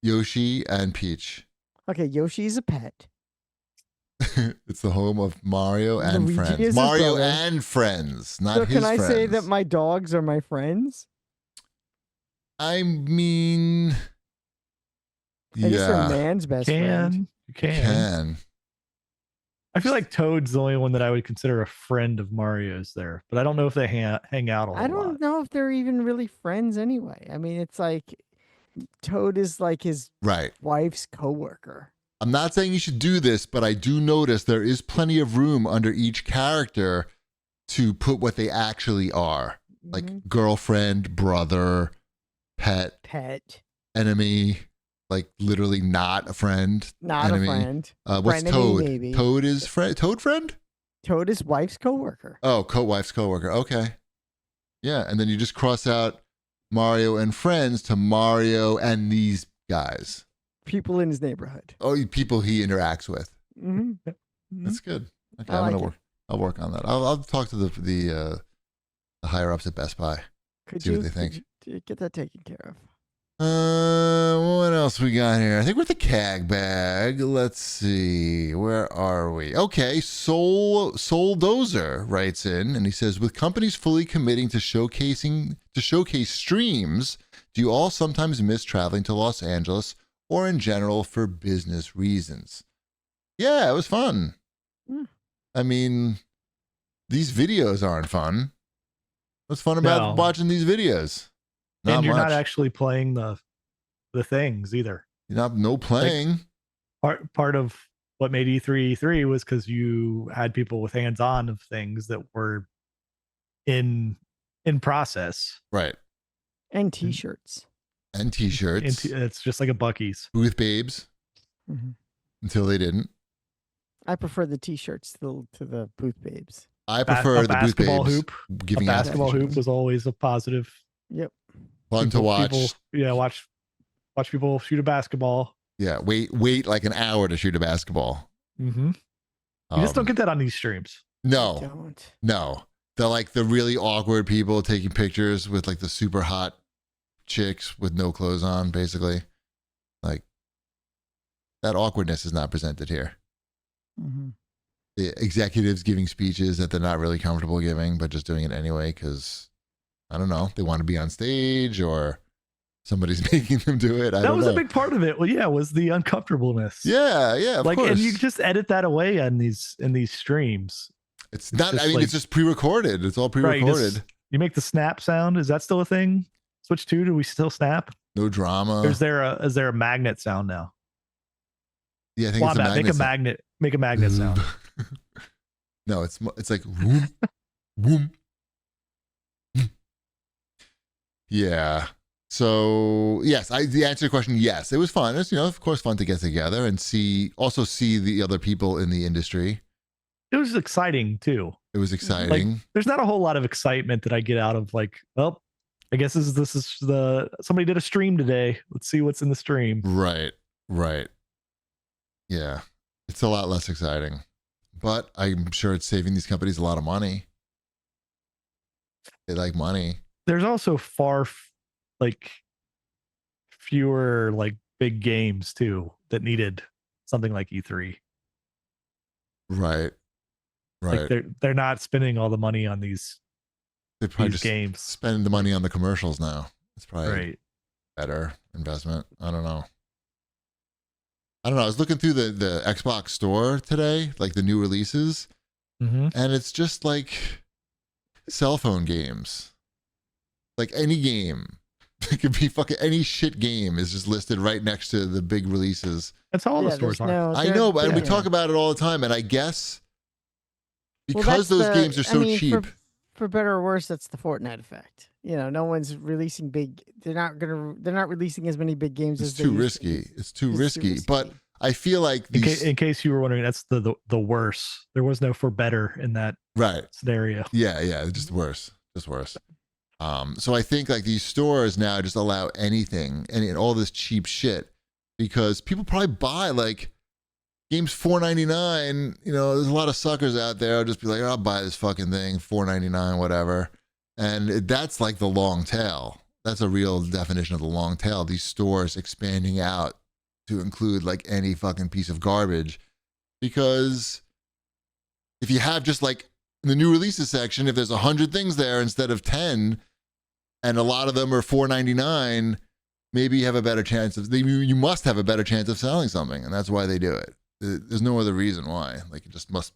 S1: Yoshi, and Peach.
S2: Okay, Yoshi's a pet.
S1: It's the home of Mario and
S2: Luigi is
S1: friends.
S2: his
S1: Mario
S2: brother.
S1: and friends, not
S2: So
S1: his
S2: can I
S1: friends.
S2: say that my dogs are my friends?
S1: I mean,
S2: I guess they're
S1: yeah,
S2: man's best friend.
S3: You can.
S1: can.
S3: I feel like Toad's the only one that I would consider a friend of Mario's there, but I don't know if they hang out a whole
S2: I don't
S3: lot.
S2: know if they're even really friends anyway. I mean, it's like Toad is like his
S1: Right.
S2: wife's coworker.
S1: I'm not saying you should do this, but I do notice there is plenty of room under each character to put what they actually are. Like
S2: Mhm.
S1: girlfriend, brother, pet,
S2: Pet,
S1: enemy, like literally not a friend.
S2: not
S1: enemy.
S2: a friend.
S1: What's
S2: Frenemy,
S1: Toad?
S2: maybe.
S1: Toad is friend. Toad friend?
S2: Toad is wife's coworker.
S1: Oh, wife's coworker. Okay. Yeah, and then you just cross out Mario and friends to Mario and these guys.
S2: People in his neighborhood.
S1: Oh, people he interacts with.
S2: Mm-hmm.
S1: That's good. Okay,
S2: I
S1: I'm
S2: like
S1: gonna
S2: it.
S1: work. I'll work on that. I'll talk to the higher ups at Best Buy.
S2: Could
S1: See
S2: you,
S1: what they think.
S2: could you get that taken care of?
S1: What else we got here? I think we're at the CAG bag. Let's see. Where are we? Okay, Soul Dozer writes in and he says, with companies fully committing to showcase streams, do you all sometimes miss traveling to Los Angeles or in general for business reasons? Yeah, it was fun.
S2: Hmm.
S1: I mean, these videos aren't fun. What's fun about
S3: No.
S1: watching these videos?
S3: And you're
S1: much.
S3: not actually playing the things either.
S1: You're not no playing.
S3: Part of what made E3 was because you had people with hands-on of things that were in process.
S1: Right.
S2: And T-shirts.
S1: And t-shirts.
S3: It's just like a Buc-ee's.
S1: Booth babes
S2: Mhm.
S1: until they didn't.
S2: I prefer the T-shirts to the booth babes.
S1: I prefer
S3: a
S1: the booth
S3: basketball
S1: babes
S3: hoop.
S1: giving
S3: A
S1: ass
S3: basketball hoop
S1: t-shirts.
S3: was always a positive.
S2: Yep.
S1: Fun to watch.
S3: Watch people shoot a basketball.
S1: Yeah, wait like an hour to shoot a basketball.
S3: Mm-hmm. You just don't
S1: Um,
S3: get that on these streams.
S1: No,
S2: Don't.
S1: no. the really awkward people taking pictures with like the super hot chicks with no clothes on, basically. Like that awkwardness is not presented here.
S2: Mm-hmm.
S1: The executives giving speeches that they're not really comfortable giving, but just doing it anyway because I don't know, they want to be on stage or somebody's making them do it.
S3: That was a big part of it. Well, yeah, was the uncomfortableness.
S1: Yeah, of
S3: like,
S1: course.
S3: And you just edit that away in these streams.
S1: It's not. I mean, it's just pre-recorded. It's all pre-recorded.
S3: Right, you make the snap sound. Is that still a thing? Switch 2? Do we still snap?
S1: No drama.
S3: Or is there a magnet sound now?
S1: Yeah, I think it's a magnet.
S3: Make a magnet sound.
S1: No, it's like whoom, whoom. Yeah. So yes, the answer to your question, yes, it was fun. It's of course fun to get together and see the other people in the industry.
S3: It was exciting too.
S1: It was exciting.
S3: Like, there's not a whole lot of excitement that I get out of like, well, I guess this is somebody did a stream today. Let's see what's in the stream.
S1: Right. Yeah, it's a lot less exciting, but I'm sure it's saving these companies a lot of money. They like money.
S3: There's also fewer like big games too that needed something like E3.
S1: Right.
S3: Like they're not spending all the money on these
S1: just
S3: games.
S1: Spend the money on the commercials now. It's probably
S3: right.
S1: Better investment. I don't know. I was looking through the Xbox store today, like the new releases, and it's just like cell phone games. Like any game. It could be fucking any shit game is just listed right next to the big releases.
S3: That's all the stores are.
S1: I know, but we talk about it all the time, and I guess because those games are so cheap.
S2: For better or worse, that's the Fortnite effect. No one's releasing big. They're not releasing as many big games as
S1: too risky. It's too risky. But I feel like
S3: in case you were wondering, that's the worse. There was no for better in that scenario.
S1: Yeah, just worse. So I think like these stores now just allow anything and all this cheap shit because people probably buy like games $4.99. There's a lot of suckers out there. I'll just be like, I'll buy this fucking thing, $4.99, whatever. And that's like the long tail. That's a real definition of the long tail. These stores expanding out to include like any fucking piece of garbage. Because if you have just like in the new releases section, if there's 100 things there instead of 10, and a lot of them are $4.99, maybe you have a better chance you must have a better chance of selling something. And that's why they do it. There's no other reason why. Like it just must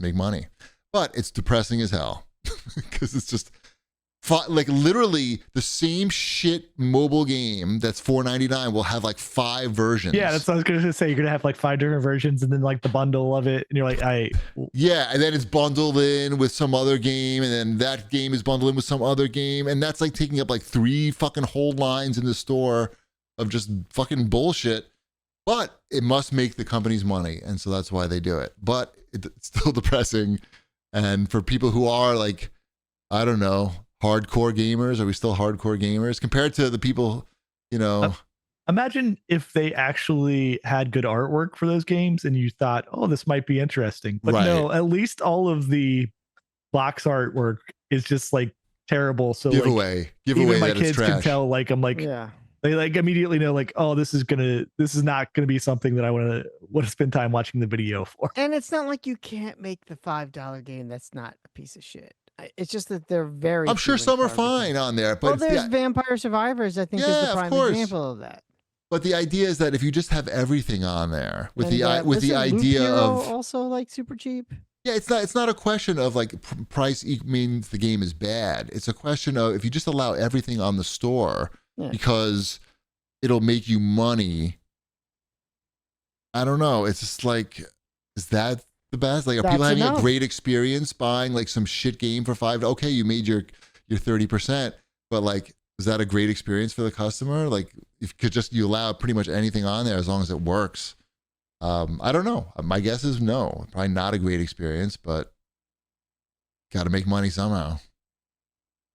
S1: make money. But it's depressing as hell because it's just like literally the same shit mobile game that's $4.99 will have like 5 versions.
S3: Yeah, that's what I was going to say. You're going to have like 5 different versions and then like the bundle of it. And you're like,
S1: yeah, and then it's bundled in with some other game. And then that game is bundled in with some other game. And that's like taking up like 3 fucking whole lines in the store of just fucking bullshit. But it must make the companies money. And so that's why they do it. But it's still depressing. And for people who are like, I don't know, hardcore gamers, are we still hardcore gamers compared to the people,
S3: Imagine if they actually had good artwork for those games and you thought, oh, this might be interesting. But no, at least all of the box artwork is just like terrible. So
S1: giveaway
S3: even my
S1: that
S3: kids
S1: it's trash.
S3: can tell, like, I'm like,
S2: yeah.
S3: They like immediately know like, oh, this is not gonna be something that I want to spend time watching the video for.
S2: And it's not like you can't make the $5 game that's not a piece of shit. It's just that they're very.
S1: I'm sure some are fine on there, but
S2: there's Vampire Survivors. I think is the prime example of that.
S1: But the idea is that if you just have everything on there with the idea of
S2: also like super cheap.
S1: Yeah, it's not a question of like price means the game is bad. It's a question of if you just allow everything on the store because it'll make you money. I don't know. It's just like, is that the best? Like, are people having a great experience buying like some shit game for $5? Okay, you made your 30%, but like, is that a great experience for the customer? Like, if you allow pretty much anything on there as long as it works. I don't know. My guess is no. Probably not a great experience, but got to make money somehow.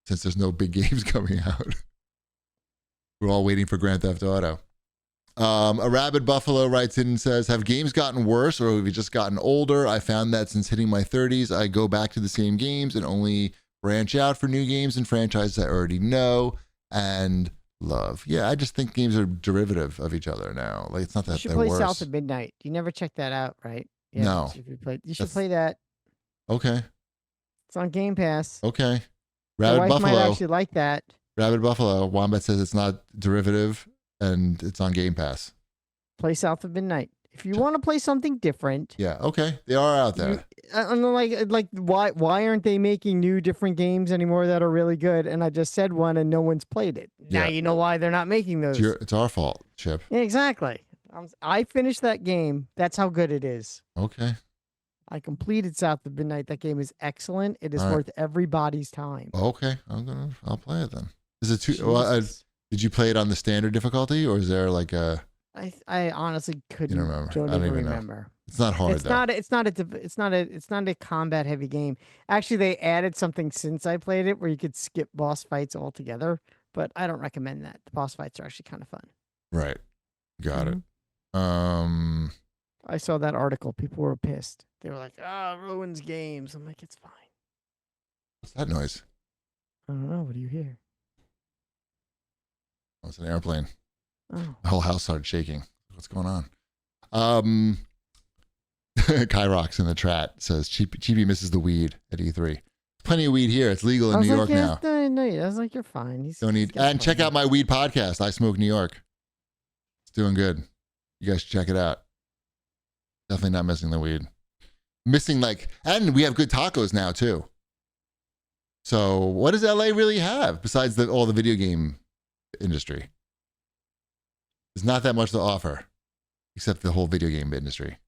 S1: Since there's no big games coming out, we're all waiting for Grand Theft Auto. A rabid buffalo writes in and says, have games gotten worse or have you just gotten older? I found that since hitting my 30s, I go back to the same games and only branch out for new games and franchises I already know and love. Yeah, I just think games are derivative of each other now. Like, it's not that
S2: You should
S1: they're
S2: play
S1: worse.
S2: South of Midnight. You never checked that out, right? Yeah,
S1: No.
S2: You should play that.
S1: Okay.
S2: It's on Game Pass.
S1: Okay.
S2: Your
S1: Rabid
S2: wife
S1: Buffalo.
S2: might actually like that.
S1: Rabid Buffalo. Wombat says it's not derivative and it's on Game Pass.
S2: Play South of Midnight. If you want to play something different.
S1: Yeah, okay. They are out there.
S2: Why aren't they making new different games anymore that are really good? And I just said one and no one's played it. Now you know why they're not making those.
S1: It's our fault, Chip.
S2: Yeah, exactly. I finished that game. That's how good it is.
S1: Okay.
S2: I completed South of Midnight. That game is excellent. It is worth everybody's time.
S1: Okay. I'll play it then. Is it too did you play it on the standard difficulty or is there like a
S2: I honestly couldn't.
S1: You don't remember.
S2: Don't even remember.
S1: It's not hard though.
S2: It's not a combat heavy game. Actually, they added something since I played it where you could skip boss fights altogether, but I don't recommend that. The boss fights are actually kind of fun.
S1: Right. Got it.
S2: I saw that article. People were pissed. They were like, ruins games. I'm like, it's fine.
S1: What's that noise?
S2: I don't know. What do you hear?
S1: Oh, it's an airplane.
S2: Oh.
S1: The whole house started shaking. What's going on? Kai Rocks in the chat says Chibi misses the weed at E3. Plenty of weed here. It's legal in New York now.
S2: No, I was like, you're fine.
S1: And check out my weed podcast, I Smoke New York. It's doing good. You guys should check it out. Definitely not missing the weed. And we have good tacos now too. So what does LA really have besides all the video game industry? There's not that much to offer, except the whole video game industry.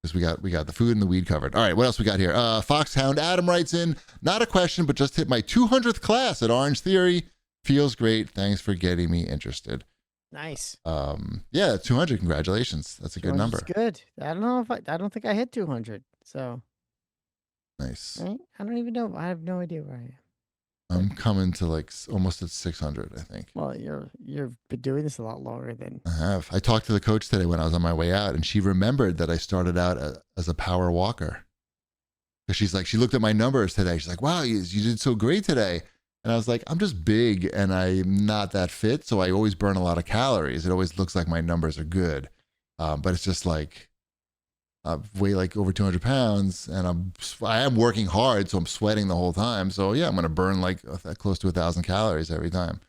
S1: Because we got the food and the weed covered. All right, what else we got here? Foxhound Adam writes in, not a question, but just hit my 200th class at Orange Theory. Feels great. Thanks for getting me interested.
S2: Nice.
S1: Yeah, 200. Congratulations. That's a good number.
S2: Good. I don't know I don't think I hit 200. So
S1: nice.
S2: Right? I don't even know. I have no idea where I am.
S1: I'm coming to like almost at 600, I think.
S2: Well, you've been doing this a lot longer than
S1: I have. I talked to the coach today when I was on my way out, and she remembered that I started out as a power walker. Because she's like, she looked at my numbers today. She's like, wow, you did so great today. And I was like, I'm just big and I'm not that fit, so I always burn a lot of calories. It always looks like my numbers are good, but it's just like I weigh like over 200 pounds, and I am working hard, so I'm sweating the whole time. So yeah, I'm gonna burn like close to 1,000 calories every time.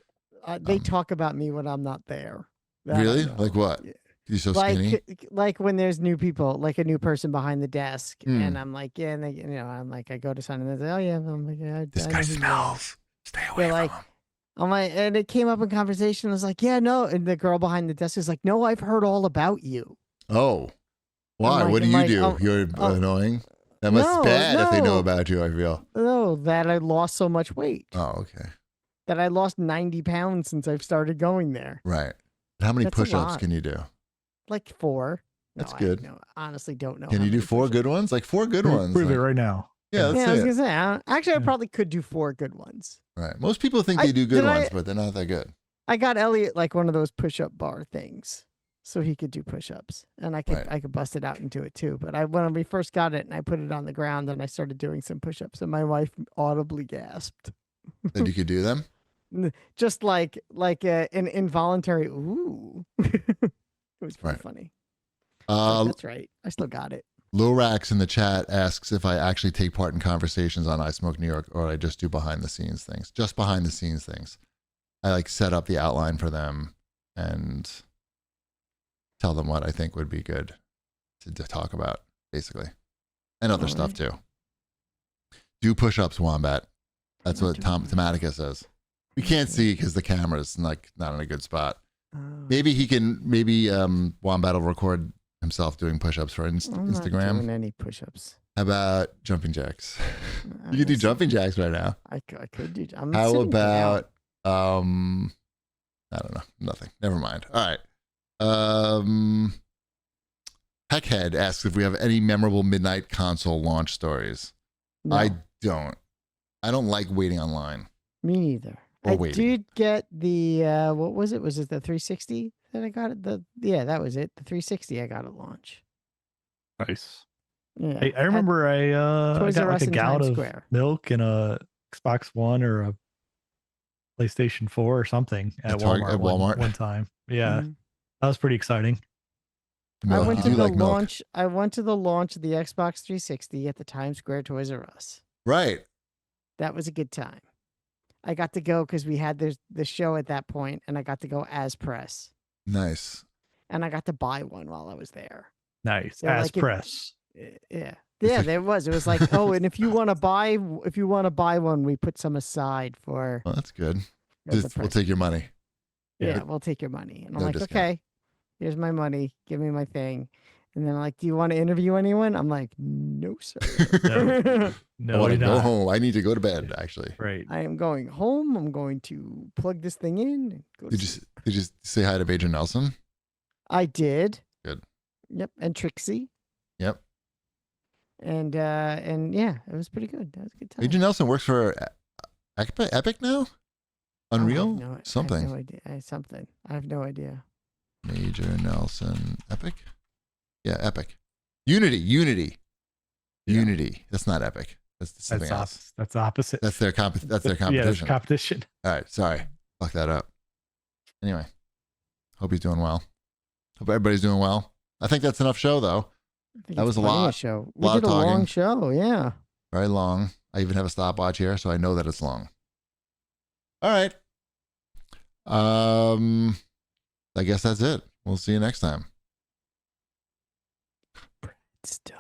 S2: They talk about me when I'm not there.
S1: Really? Like what? Yeah. You're so skinny.
S2: Like when there's new people, like a new person behind the desk, and I'm like, yeah, and they, I'm like, I go to sign, and they say, oh yeah, I'm like, yeah,
S1: this guy smells. Stay away from him.
S2: I'm like, and it came up in conversation. I was like, yeah, no, and the girl behind the desk is like, no, I've heard all about you.
S1: Oh. Why? Like, what do you do? You're annoying? That must be bad if they know about you, I feel.
S2: No, that I lost so much weight.
S1: Oh, okay.
S2: That I lost 90 pounds since I've started going there.
S1: Right. How many push-ups can you do?
S2: Like 4.
S1: That's good.
S2: I honestly don't know.
S1: Can you do 4 good ones? Like 4 good ones.
S3: Prove it right now.
S1: Yeah,
S2: I was going to say, actually, I probably could do 4 good ones.
S1: Right. Most people think they do good ones, but they're not that good.
S2: I got Elliot like one of those push-up bar things, so he could do push-ups, and I could bust it out and do it too. But when we first got it and I put it on the ground and I started doing some push-ups, and my wife audibly gasped.
S1: That you could do them?
S2: Just like an involuntary ooh. It was pretty funny. That's right. I still got it.
S1: Lorax in the chat asks if I actually take part in conversations on I Smoke New York, or I just do behind the scenes things. Just behind the scenes things. I like set up the outline for them and tell them what I think would be good to talk about, basically, and other stuff too. Do push-ups, Wombat. That's what Tomatica says. We can't see because the camera's like not in a good spot. Maybe Wombat will record himself doing push-ups for Instagram.
S2: I'm not doing any push-ups.
S1: How about jumping jacks? You can do jumping jacks right now.
S2: I could do.
S1: How about I don't know. Nothing. Never mind. All right. Heckhead asks if we have any memorable midnight console launch stories. No. I don't like waiting online.
S2: Me neither. I did get the what was it? Was it the 360? Then I got it. That was it. The 360 I got at launch.
S3: Nice.
S2: Yeah,
S3: I remember I
S2: Toys
S3: got
S2: R
S3: like
S2: Us
S3: a
S2: in
S3: gallon
S2: Times
S3: of
S2: Square.
S3: milk and a Xbox One or a PlayStation 4 or something at Walmart, one time. Yeah, that was pretty exciting.
S1: Milk.
S2: I went
S1: You
S2: to
S1: do
S2: the
S1: like milk.
S2: launch. I went to the launch of the Xbox 360 at the Times Square Toys R Us.
S1: Right.
S2: That was a good time. I got to go because we had the show at that point, and I got to go as press.
S1: Nice.
S2: And I got to buy one while I was there.
S3: Nice.
S2: So,
S3: As
S2: like,
S3: press.
S2: Yeah, there was. It was like, oh, and if you want to buy one, we put some aside for.
S1: Well, that's good.
S2: the
S1: We'll take your money.
S2: Yeah, we'll take your money. And I'm
S1: No
S2: like,
S1: discount.
S2: okay, here's my money. Give me my thing. And then like, do you want to interview anyone? I'm like, no, sir.
S3: No,
S1: I want to
S3: you're
S1: go
S3: not.
S1: home. I need to go to bed. Actually.
S3: Right.
S2: I am going home. I'm going to plug this thing in. And go to sleep.
S1: Did you say hi to Major Nelson?
S2: I did.
S1: Good.
S2: Yep, and Trixie.
S1: Yep.
S2: And yeah, it was pretty good. That was a good time.
S1: Major Nelson works for Epic now? Unreal?
S2: I
S1: Something.
S2: have no idea. Something. I have no idea.
S1: Major Nelson Epic? Yeah, Epic. Unity. That's not Epic. That's something else.
S3: That's opposite.
S1: That's their competition.
S3: Yeah, that's competition.
S1: All right, sorry. Fuck that up. Anyway, hope he's doing well. Hope everybody's doing well. I think that's enough show, though. That was a lot.
S2: Show. We
S1: lot
S2: did
S1: of
S2: a long
S1: talking.
S2: show. Yeah.
S1: Very long. I even have a stopwatch here, so I know that it's long. All right. I guess that's it. We'll see you next time.
S2: It's done.